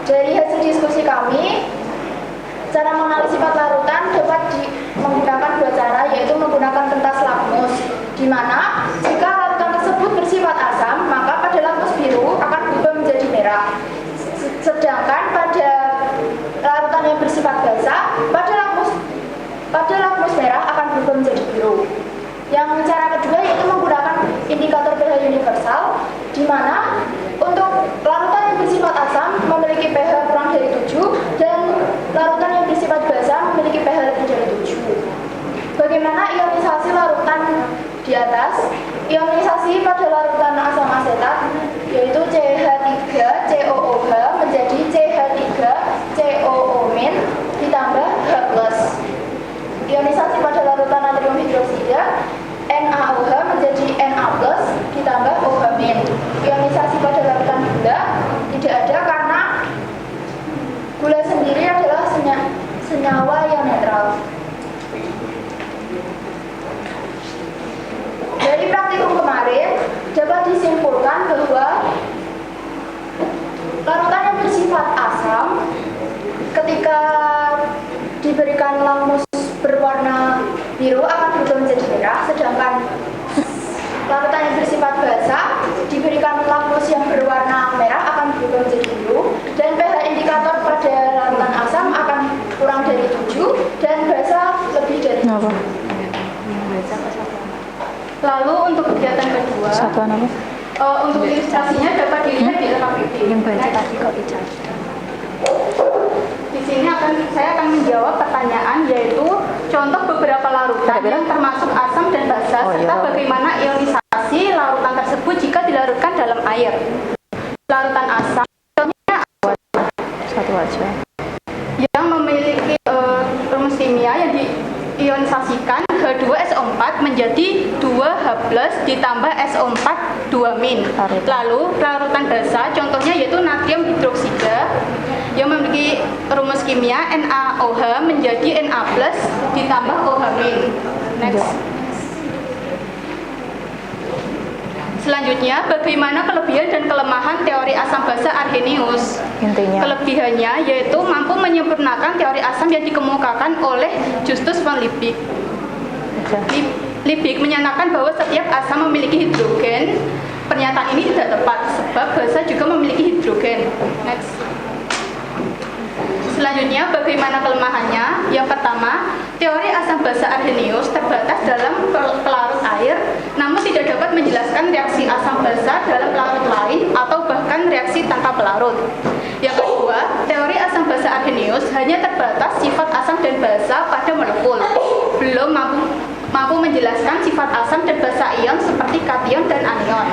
Dari hasil diskusi kami, cara mengenali sifat larutan dapat menggunakan 2 cara, yaitu menggunakan pentas lakmus, di mana jika larutan tersebut bersifat asam, maka pada lakmus biru akan berubah menjadi merah. Sedangkan pada larutan yang bersifat basa, pada lakmus merah akan berubah menjadi biru. Yang cara kedua yaitu menggunakan indikator pH universal, di mana untuk larutan yang bersifat asam memiliki pH kurang dari 7 dan larutan yang bersifat basa memiliki pH lebih dari 7. Bagaimana ionisasi larutan di atas? Ionisasi pada larutan asam asetat yaitu CH3 Larutan yang bersifat asam ketika diberikan lamus berwarna biru akan berubah menjadi merah, sedangkan larutan yang bersifat basa diberikan lamus yang berwarna merah akan berubah menjadi biru, dan pH indikator pada larutan asam akan kurang dari 7 dan basa lebih dari 7. Lalu untuk kegiatan kedua, Satuan apa? untuk ilustrasinya dapat dilihat di LKPP. Yang baca tadi kok dicatat. Di sini saya akan menjawab pertanyaan, yaitu contoh beberapa larutan yang termasuk asam dan basa serta bagaimana ionisasi larutan tersebut jika dilarutkan dalam air. Larutan asam contohnya Satu aja. yang memiliki rumus kimia yang diionisasikan H2SO4 menjadi 2H+ ditambah SO4 2-. Lalu larutan basa contohnya yaitu natrium hidroksida yang memiliki rumus kimia NaOH menjadi Na+ ditambah OH-. Next. Selanjutnya, bagaimana kelebihan dan kelemahan teori asam basa Arrhenius? Intinya. Kelebihannya yaitu mampu menyempurnakan teori asam yang dikemukakan oleh Justus von Liebig. Liebig menyatakan bahwa setiap asam memiliki hidrogen. Pernyataan ini tidak tepat sebab basa juga memiliki hidrogen. Next. Selanjutnya, bagaimana kelemahannya? Yang pertama, teori asam basa Arrhenius terbatas dalam pelarut air, namun tidak dapat menjelaskan reaksi asam basa dalam pelarut lain atau bahkan reaksi tanpa pelarut. Yang kedua, teori asam basa Arrhenius hanya terbatas sifat asam dan basa pada molekul, belum mampu menjelaskan sifat asam dan basa ion seperti kation dan anion.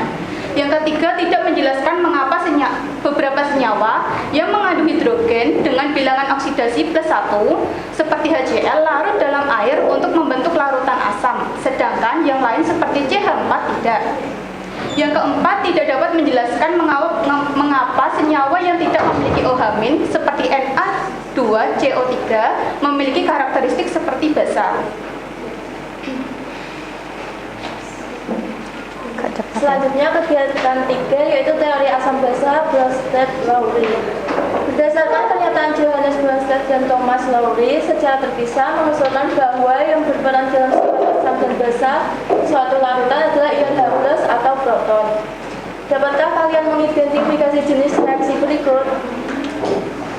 Yang ketiga, tidak menjelaskan mengapa beberapa senyawa yang mengandung hidrogen dengan bilangan oksidasi +1 seperti HCl larut dalam air untuk membentuk larutan asam, sedangkan yang lain seperti CH4 tidak. Yang keempat, tidak dapat menjelaskan mengapa senyawa yang tidak memiliki OH- seperti Na2CO3 memiliki karakteristik seperti basa. Selanjutnya kegiatan 3 yaitu teori asam basa Bronsted-Lowry. Berdasarkan pernyataan Johannes Bronsted dan Thomas Lowry secara terpisah mengusulkan bahwa yang berperan dalam sifat asam dan basa suatu larutan adalah ion H+ atau proton. Dapatkah kalian mengidentifikasi jenis reaksi berikut?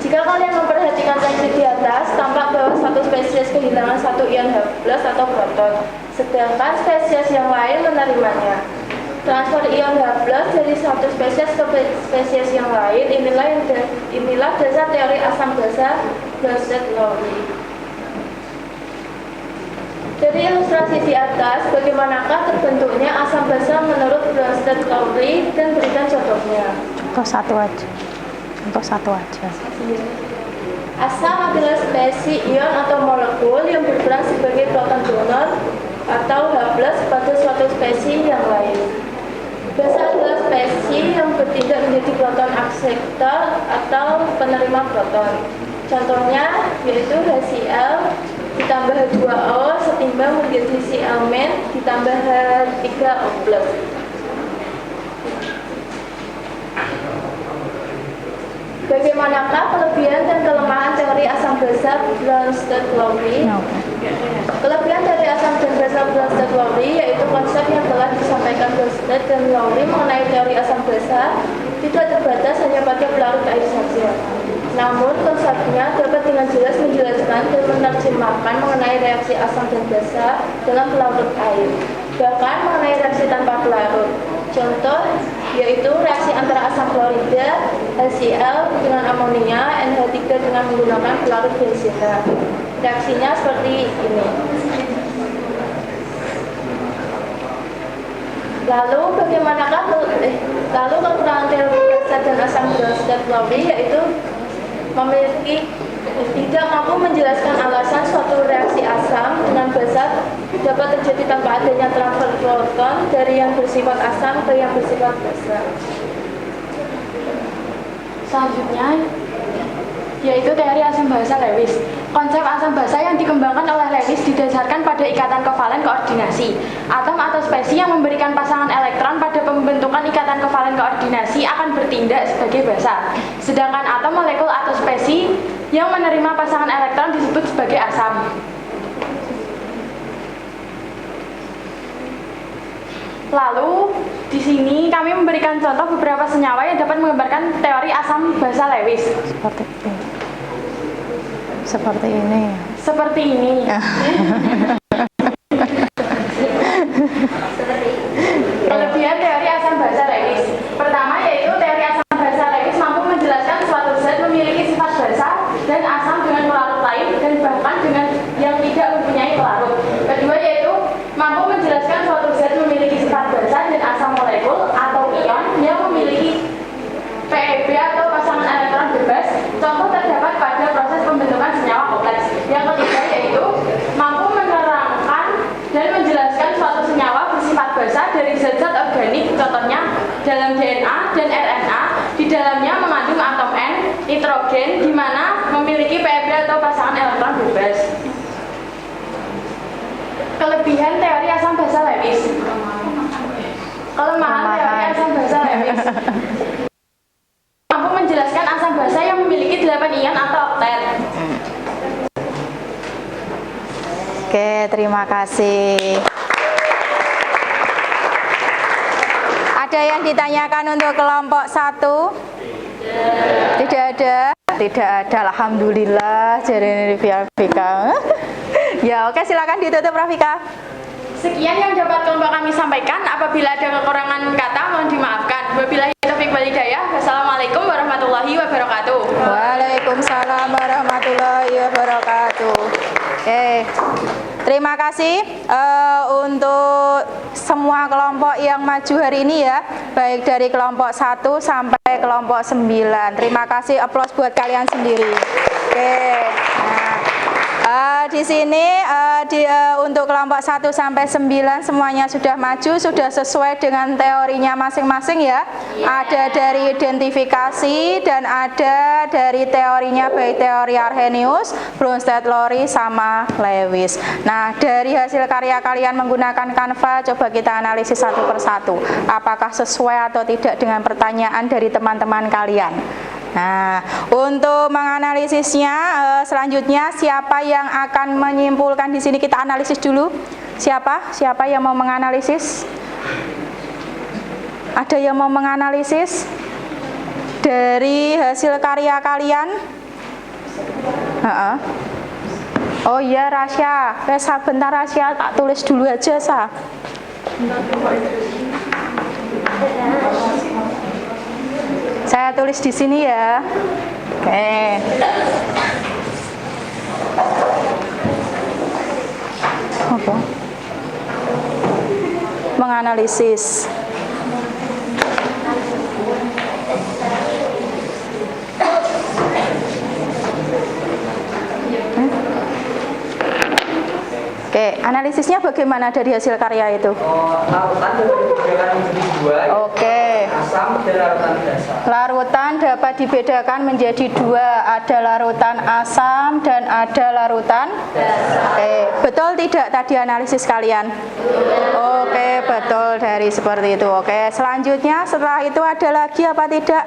Jika kalian memperhatikan reaksi di atas, tampak bahwa satu spesies kehilangan satu ion H+ atau proton, sedangkan spesies yang lain menerimanya. Transfer ion H+ dari satu spesies ke spesies yang lain, inilah dasar teori asam basa Bronsted-Lowry. Dari ilustrasi di atas, bagaimanakah terbentuknya asam basa menurut Bronsted-Lowry dan berikan contohnya. Contoh satu aja. Asam adalah spesies ion atau molekul yang berperan sebagai proton donor atau H+ pada suatu spesies yang lain. Basa adalah spesies yang bertindak menjadi proton akseptor atau penerima proton. Contohnya yaitu HCl ditambah H2O setimbang menjadi Cl- ditambah H3O+. Bagaimanakah kelebihan dan kelemahan teori asam basa Bronsted-Lowry? Kelebihan dari asam dan basa Bronsted-Lowry yaitu konsep yang telah disampaikan Bronsted dan Lowry mengenai teori asam basa tidak terbatas hanya pada pelarut air saja. Namun konsepnya dapat dengan jelas menjelaskan dan menerjemahkan mengenai reaksi asam dan basa dalam pelarut air, bahkan mengenai reaksi tanpa pelarut. Contoh yaitu reaksi antara asam klorida HCl dengan amonia NH3 dengan menggunakan pelarut benzena. Reaksinya seperti ini. Lalu bagaimanakah kekurangan teori basa dan asam Bronsted-Lowry yaitu tidak mampu menjelaskan alasan suatu reaksi asam dengan basa dapat terjadi tanpa adanya transfer proton dari yang bersifat asam ke yang bersifat basa. Selanjutnya, yaitu teori asam basa Lewis. Konsep asam basa yang dikembangkan oleh Lewis didasarkan pada ikatan kovalen koordinasi. Atom atau spesies yang memberikan pasangan elektron pada pembentukan ikatan kovalen koordinasi akan bertindak sebagai basa. Sedangkan atom, molekul atau spesies yang menerima pasangan elektron disebut sebagai asam. Lalu di sini kami memberikan contoh beberapa senyawa yang dapat menggambarkan teori asam basa Lewis. Seperti ini. Seperti ini. Kelebihan teori asam basa Lewis. Pertama yaitu teori asam basa Lewis mampu menjelaskan suatu zat memiliki sifat basa dan asam dengan pelarut lain dan bahkan dengan yang tidak mempunyai pelarut. Kedua yaitu mampu menjelaskan suatu zat memiliki sifat basa dan asam molekul atau ion yang memiliki PEB atau pasangan elektron bebas. Contoh terdapat pada proses pembentukan senyawa kompleks. Yang ketiga yaitu mampu menerangkan dan menjelaskan suatu senyawa bersifat basa dari zat-zat organik, contohnya dalam DNA dan RNA. Di dalamnya mengandung atom N, nitrogen, di mana memiliki PEB atau pasangan elektron bebas. Kelebihan teori asam basa Lewis. Kelemahan teori asam basa Lewis. Mampu menjelaskan asam basa yang memiliki 8 ion atau oktet. Oke, terima kasih. Ada yang ditanyakan untuk kelompok 1? Tidak ada? Tidak ada, alhamdulillah. Jadi Rafika. Ya, oke, silakan ditutup Rafika. Sekian yang dapat kelompok kami sampaikan. Apabila ada kekurangan kata, mohon dimaafkan. Wabillahi taufiq wal hidayah. Wassalamualaikum warahmatullahi wabarakatuh. Waalaikumsalam warahmatullahi wabarakatuh. Oke, terima kasih untuk semua kelompok yang maju hari ini ya, baik dari kelompok 1 sampai kelompok 9. Terima kasih, aplaus buat kalian sendiri. Oke, di sini untuk kelompok 1 sampai 9 semuanya sudah maju, sudah sesuai dengan teorinya masing-masing ya. Ada dari identifikasi dan ada dari teorinya baik teori Arrhenius, Bronsted-Lowry sama Lewis. Nah, dari hasil karya kalian menggunakan Canva, coba kita analisis satu persatu. Apakah sesuai atau tidak dengan pertanyaan dari teman-teman kalian? Nah, untuk menganalisisnya selanjutnya siapa yang akan menyimpulkan di sini? Kita analisis dulu. Siapa? Siapa yang mau menganalisis? Ada yang mau menganalisis dari hasil karya kalian? Oh iya, Rasya. Bentar Rasya, tak tulis dulu aja, Sa. Saya tulis di sini ya. Oke. Apa? Menganalisis. Oke, analisisnya bagaimana dari hasil karya itu? Larutan dapat dibedakan menjadi 2. Oke. Asam dan larutan dasar. Larutan dapat dibedakan menjadi 2. Ada larutan asam dan ada larutan dasar. Betul tidak tadi analisis kalian? Oke, betul dari seperti itu. Oke, selanjutnya setelah itu ada lagi apa tidak?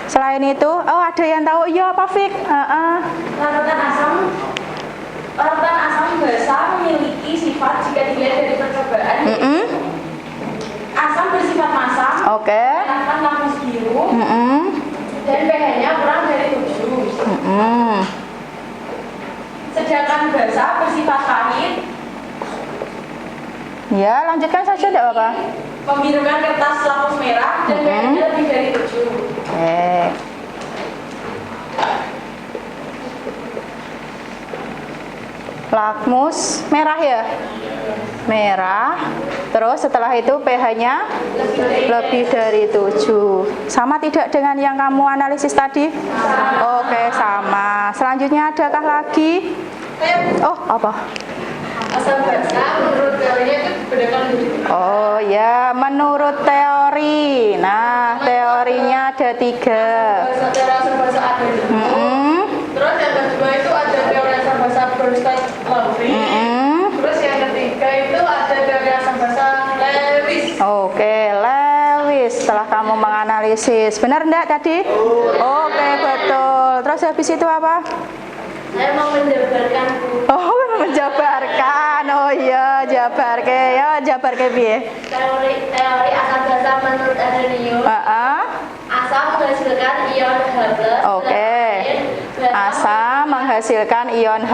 Selain itu, oh ada yang tahu? Iya, apa Fik? Larutan asam basa memiliki sifat jika dilihat dari percobaan. Asam bersifat masam. Oke. Menggunakan lakmus biru. Dan pH-nya kurang dari 7. Sedangkan basa bersifat pahit. Ya, lanjutkan saja tidak apa-apa. Membirukan kertas lakmus merah dan pH-nya lebih dari 7. Oke. Lakmus merah ya? Merah. Terus setelah itu pH-nya lebih dari 7. Sama tidak dengan yang kamu analisis tadi? Oke, sama. Selanjutnya adakah lagi? Oh, apa? asam basa menurut teorinya itu dibedakan menjadi 3. Oh ya, menurut teori. Nah, teorinya ada 3. Teori asam basa Arrhenius. Terus yang kedua itu ada teori asam basa Bronsted-Lowry. Terus yang ketiga itu ada teori asam basa Lewis. Oke, Lewis. Setelah kamu menganalisis, benar enggak tadi? Oke, betul. Terus habis itu apa? Saya mau menjabarkan. Oh, menjabarkan. Oh iya, jabarke. Ya, jabarke piye? Teori asam basa menurut Arrhenius. Asam menghasilkan ion H+. Oke. Asam menghasilkan ion H+,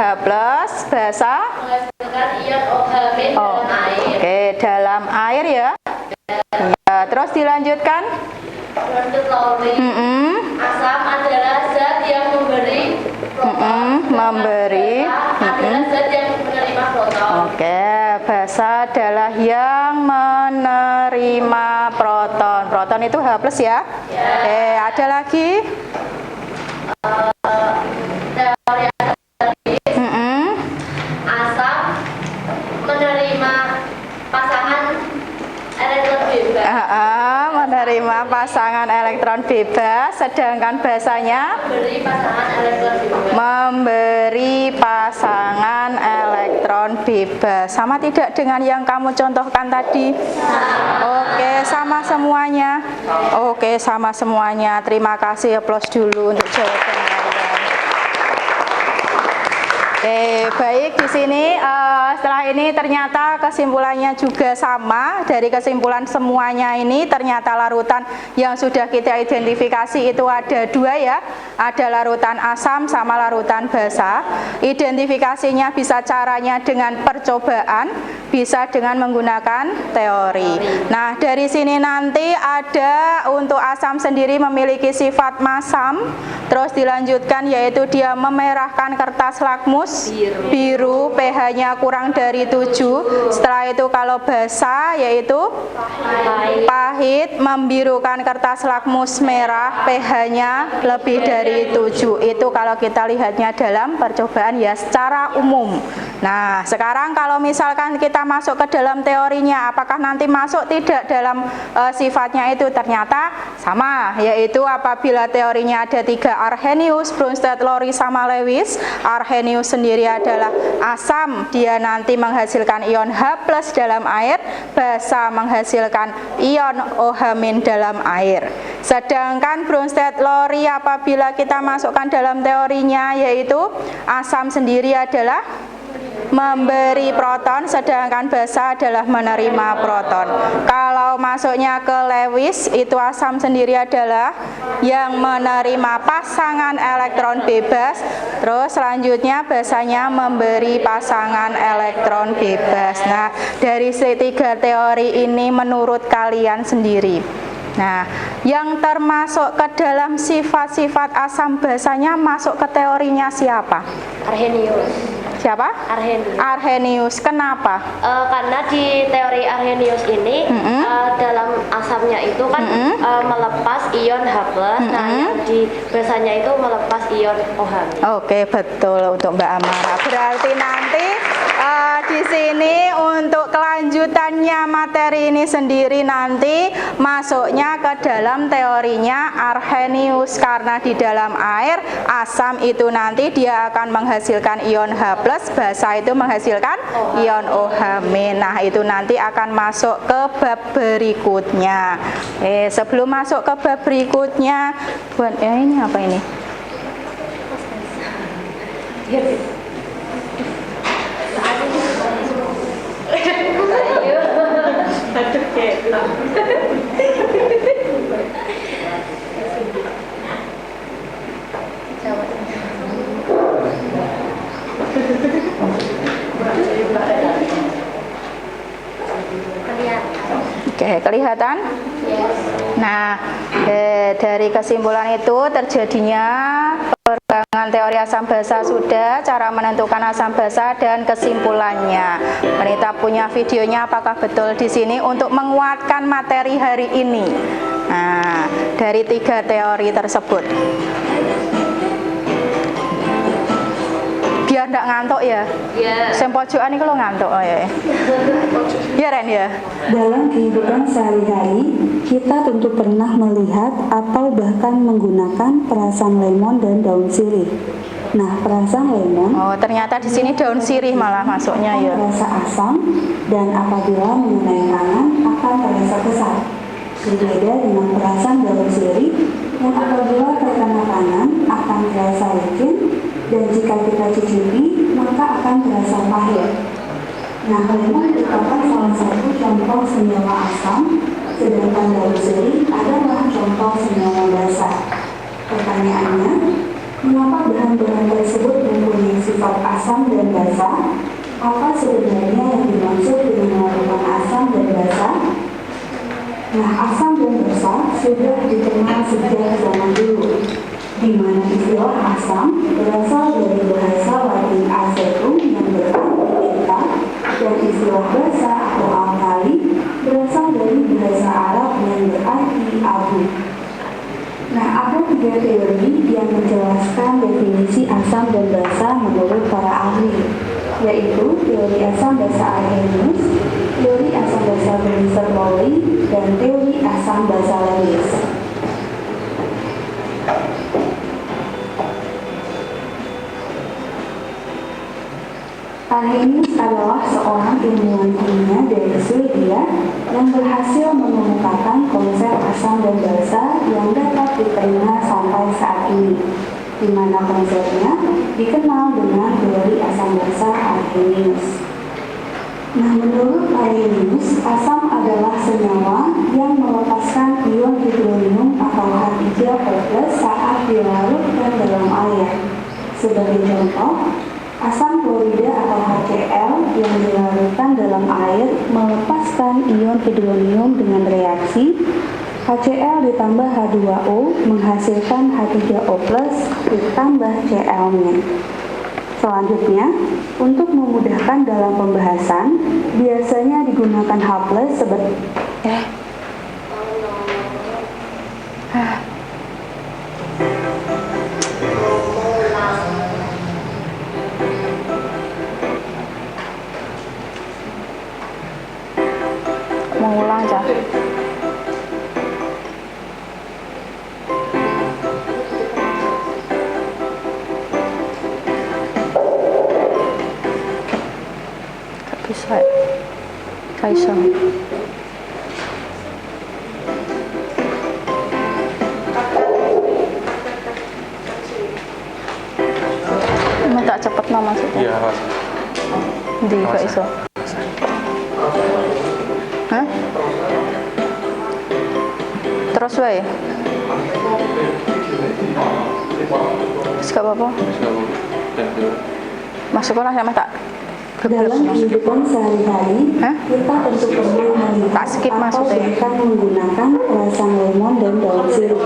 basa menghasilkan ion OH- dalam air. Oke, dalam air ya. Ya, terus dilanjutkan. Bronsted-Lowry. Asam adalah zat yang memberi proton. Adalah zat yang menerima proton. Oke, basa adalah yang menerima proton. Proton itu H+ ya? Oke, ada lagi? Teori asam menerima pasangan elektron bebas. Menerima pasangan elektron bebas, sedangkan basanya Memberi pasangan elektron bebas. memberi pasangan elektron bebas. Sama tidak dengan yang kamu contohkan tadi? Oke, sama semuanya. Oke, sama semuanya. Terima kasih, aplaus dulu untuk jawaban kalian. Oke, baik, di sini setelah ini ternyata kesimpulannya juga sama. Dari kesimpulan semuanya ini ternyata larutan yang sudah kita identifikasi itu ada 2 ya. Ada larutan asam sama larutan basa. Identifikasinya bisa caranya dengan percobaan, bisa dengan menggunakan teori. Nah, dari sini nanti ada untuk asam sendiri memiliki sifat masam. Terus dilanjutkan yaitu dia memerahkan kertas lakmus biru, pH-nya kurang dari 7. Setelah itu kalau basa yaitu pahit, membirukan kertas lakmus merah, pH-nya lebih dari 7. Itu kalau kita lihatnya dalam percobaan ya secara umum. Nah, sekarang kalau misalkan kita masuk ke dalam teorinya, apakah nanti masuk tidak dalam sifatnya itu? Ternyata sama, yaitu apabila teorinya ada 3 Arrhenius, Bronsted-Lowry sama Lewis. Arrhenius sendiri adalah asam, dia nanti menghasilkan ion H+ dalam air, basa menghasilkan ion OH- dalam air. Sedangkan Bronsted-Lowry apabila kita masukkan dalam teorinya yaitu asam sendiri adalah memberi proton, sedangkan basa adalah menerima proton. Kalau masuknya ke Lewis, itu asam sendiri adalah yang menerima pasangan elektron bebas. Terus selanjutnya basanya memberi pasangan elektron bebas. Nah, dari 3 teori ini menurut kalian sendiri, nah, yang termasuk ke dalam sifat-sifat asam basanya masuk ke teorinya siapa? Arrhenius. Siapa? Arrhenius. Arrhenius. Kenapa? Karena di teori Arrhenius ini dalam asamnya itu kan melepas ion H+, nah yang di basanya itu melepas ion OH. Oke, betul untuk Mbak Amara. Berarti nanti di sini untuk kelanjutannya materi ini sendiri nanti masuknya ke dalam teorinya Arrhenius, karena di dalam air asam itu nanti dia akan menghasilkan ion H+, basa itu menghasilkan ion OH-. Nah, itu nanti akan masuk ke bab berikutnya. Sebelum masuk ke bab berikutnya, ini apa ini? Oke, kelihatan? Nah, dari kesimpulan itu terjadinya perkembangan teori asam basa sudah, cara menentukan asam basa dan kesimpulannya. Wanita punya videonya, apakah betul di sini untuk menguatkan materi hari ini? Nah, dari 3 teori tersebut. biar nggak ngantuk ya. Iya. Yang pojokan ini kalau ngantuk oh ya. Ya Ren ya. Dalam kehidupan sehari-hari, kita tentu pernah melihat atau bahkan menggunakan perasan lemon dan daun sirih. Nah, perasan lemon ternyata di sini daun sirih malah masuknya ya. Terasa asam dan apabila mengenai tangan akan terasa kesat. Berbeda dengan perasan daun sirih yang apabila terkena tangan akan terasa licin dan jika kita cicipi maka akan terasa pahit. Nah, lemon merupakan salah satu contoh senyawa asam, sedangkan daun sirih adalah contoh senyawa basa. Pertanyaannya, mengapa bahan-bahan tersebut mempunyai sifat asam dan basa? Apa sebenarnya yang dimaksud dengan melakukan asam dan basa? Nah, asam dan basa sudah dikenal sejak zaman dulu, di mana istilah asam berasal dari bahasa Latin acetum yang berarti kita, dan istilah basa atau alkali berasal dari bahasa Arab yang berarti abu. Nah, ada 3 teori yang menjelaskan definisi asam dan basa menurut para ahli, yaitu teori asam basa Arrhenius, teori asam basa Brewster-Lowry, dan teori asam basa Lewis. Arrhenius adalah seorang ilmuwan kimia dari Swedia yang berhasil mengemukakan konsep asam dan basa yang dapat diterima sampai saat ini, di mana konsepnya dikenal dengan teori asam basa Arrhenius. Nah, menurut Arrhenius, asam adalah senyawa yang melepaskan ion hidronium atau H3O+ saat dilarutkan dalam air. Sebagai contoh, asam klorida atau HCl yang dilarutkan dalam air melepaskan ion hidronium dengan reaksi HCl ditambah H2O menghasilkan H3O+ ditambah Cl-nya. Selanjutnya, untuk memudahkan dalam pembahasan, biasanya digunakan H+ sebagai mengulang Cah. Gak bisa. Gak bisa. Tak cepet no maksudnya. Iya, Mas. Di gak iso. Hah? Terus wae. Gak apa-apa. Masuk sekolah sama tak? dalam kehidupan sehari-hari, kita tentu pernah melihat atau bahkan menggunakan perasan lemon dan daun sirih.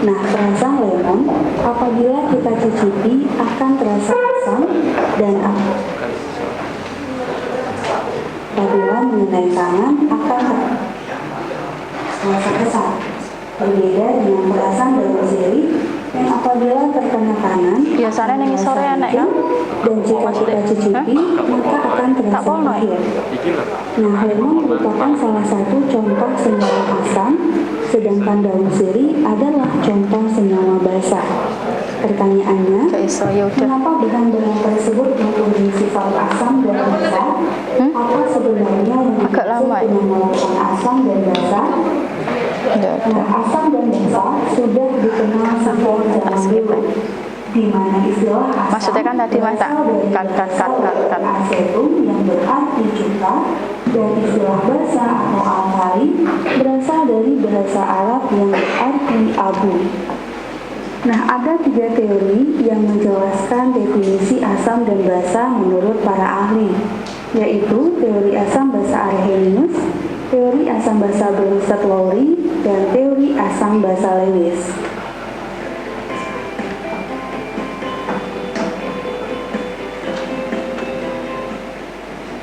Nah, perasan lemon apabila kita cicipi akan terasa asam dan apabila mengenai tangan akan terasa kesat. Berbeda dengan perasan daun sirih yang apabila terkena tangan biasanya nengi sore enak ya, dan jika kita cicipi maka akan terasa pahit. Nah, lemon merupakan salah satu contoh senyawa asam, sedangkan daun sirih adalah contoh senyawa basa. Pertanyaannya, mengapa bahan-bahan tersebut mempunyai sifat asam dan basa? Apa sebenarnya yang dimaksud dengan melakukan asam dan basa? Nah, asam dan basa sudah dikenal sejak zaman dulu, di mana istilah asam maksudnya kan tadi berasal dari asetum yang berarti cuka, dan istilah basa atau alkali berasal dari bahasa Arab yang berarti abu. Nah, ada 3 teori yang menjelaskan definisi asam dan basa menurut para ahli, yaitu teori asam basa Arrhenius, teori asam basa Brewster-Lowry, dan teori asam basa Lewis.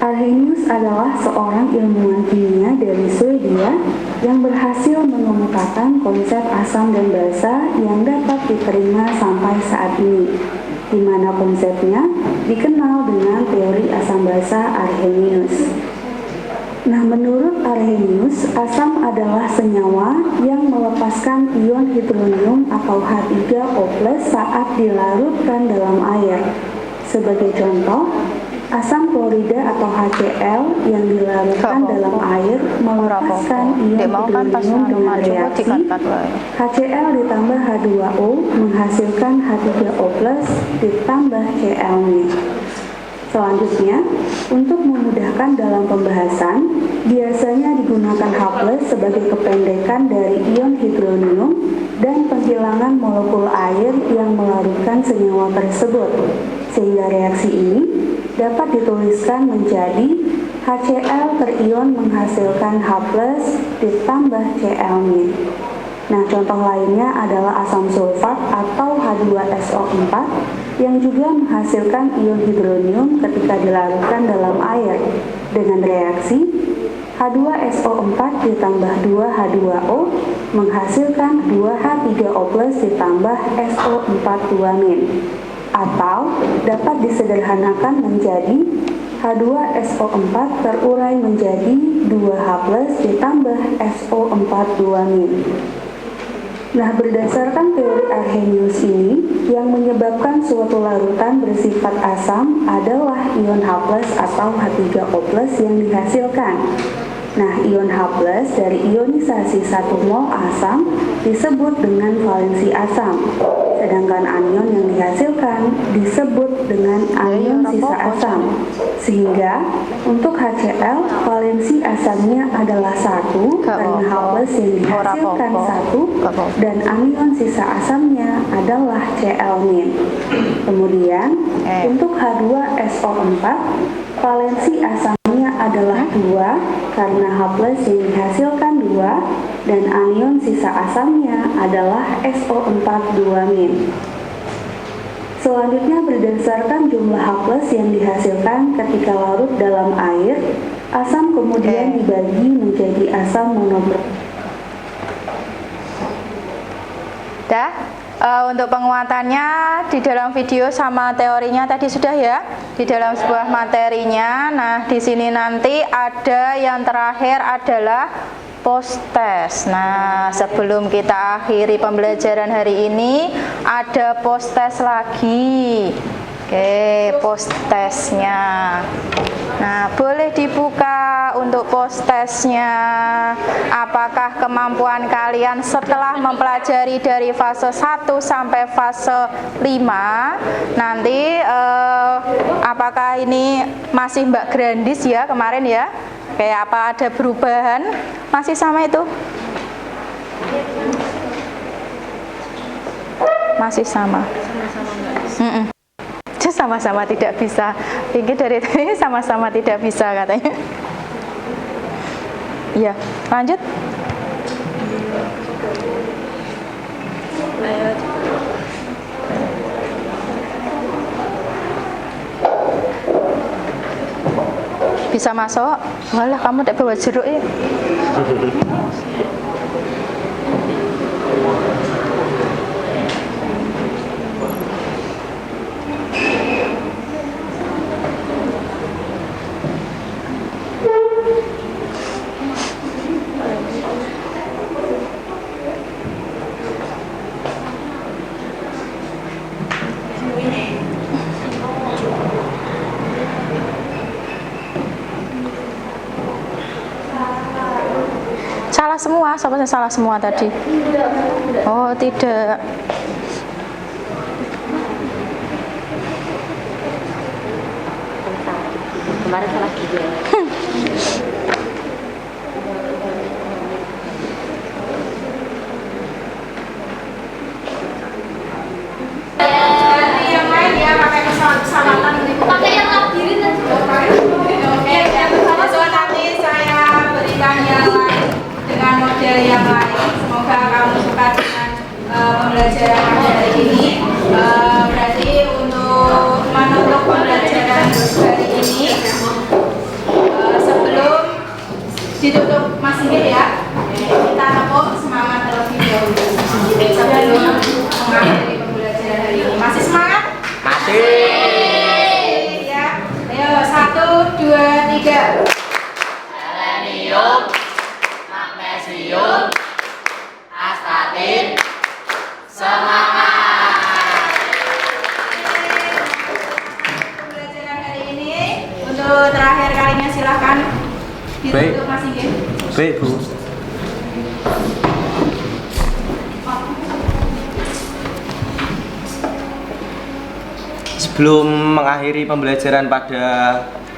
Arrhenius adalah seorang ilmuwan kimia dari Swedia yang berhasil mengemukakan konsep asam dan basa yang dapat diterima sampai saat ini, di mana konsepnya dikenal dengan teori asam basa Arrhenius. Nah, menurut Arrhenius, asam adalah senyawa yang melepaskan ion hidronium atau H3O+ saat dilarutkan dalam air. Sebagai contoh, asam klorida atau HCl yang dilarutkan dalam air melepaskan ion hidronium dengan reaksi HCl ditambah H2O menghasilkan H3O+ ditambah Cl-. Selanjutnya, untuk memudahkan dalam pembahasan, biasanya digunakan H+ sebagai kependekan dari ion hidronium dan penghilangan molekul air yang melarutkan senyawa tersebut, sehingga reaksi ini dapat dituliskan menjadi HCl terion menghasilkan H+ ditambah Cl-. Nah, contoh lainnya adalah asam sulfat atau H2SO4 yang juga menghasilkan ion hidronium ketika dilarutkan dalam air dengan reaksi H2SO4 ditambah 2H2O menghasilkan 2H3O+ ditambah SO42-. Atau dapat disederhanakan menjadi H2SO4 terurai menjadi 2H+ ditambah SO42-. Nah, berdasarkan teori Arrhenius ini, yang menyebabkan suatu larutan bersifat asam adalah ion H+ atau H3O+ yang dihasilkan. Nah, ion H+ dari ionisasi 1 mol asam disebut dengan valensi asam, sedangkan anion yang dihasilkan disebut dengan anion sisa asam. Sehingga untuk HCl valensi asamnya adalah 1 karena H+ yang dihasilkan 1 dan anion sisa asamnya adalah Cl-. Kemudian untuk H2SO4 valensi asamnya adalah 2 karena H+ yang dihasilkan 2 dan anion sisa asamnya adalah SO42-. Selanjutnya, berdasarkan jumlah H+ yang dihasilkan ketika larut dalam air, asam kemudian dibagi menjadi asam monomer. Untuk penguatannya di dalam video sama teorinya tadi sudah ya, di dalam sebuah materinya. Nah, di sini nanti ada yang terakhir adalah post test. Nah, sebelum kita akhiri pembelajaran hari ini, ada post test lagi. Oke, post testnya. Nah, boleh dibuka untuk post testnya. Apakah kemampuan kalian setelah mempelajari dari fase 1 sampai fase 5 nanti apakah ini masih Mbak Grandis ya kemarin ya? Kayak apa ada perubahan? Masih sama itu? Masih sama. Sama-sama tidak bisa. Tinggi dari tadi sama-sama tidak bisa katanya. Iya, lanjut. Bisa masuk? Walah, kamu tak bawa jeruk ya? Salah semua, siapa yang salah semua tadi? Oh, tidak. Kemarin salah juga. Yang lain ya pakai keselamatan pakai yang labirin oke, yang pertama nanti saya berikan yang lain dengan model yang lain. Semoga kamu suka dengan pembelajaran hari ini. Berarti untuk menutup pembelajaran hari ini, sebelum ditutup Mas Ingrid ya, kita tepuk semangat terlebih dahulu sebelum mengakhiri pembelajaran hari ini. Masih semangat? Masih. Pembelajaran hari ini untuk terakhir kalinya silahkan ditutup Mas Inggih. Baik, Bu. Sebelum mengakhiri pembelajaran pada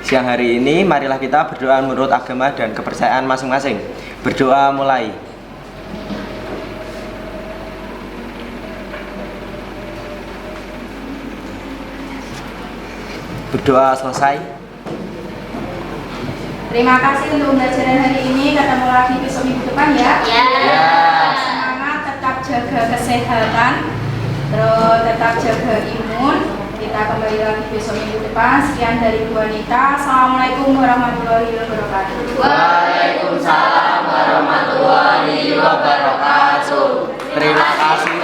siang hari ini, marilah kita berdoa menurut agama dan kepercayaan masing-masing. Berdoa mulai. Berdoa selesai. Terima kasih untuk pembelajaran hari ini. Ketemu lagi besok minggu depan ya. Semangat, tetap jaga kesehatan, terus tetap jaga imun. Kita kembali lagi besok minggu depan. Sekian dari Bu Anita. Assalamualaikum warahmatullahi wabarakatuh. Waalaikumsalam warahmatullahi wabarakatuh. Terima kasih.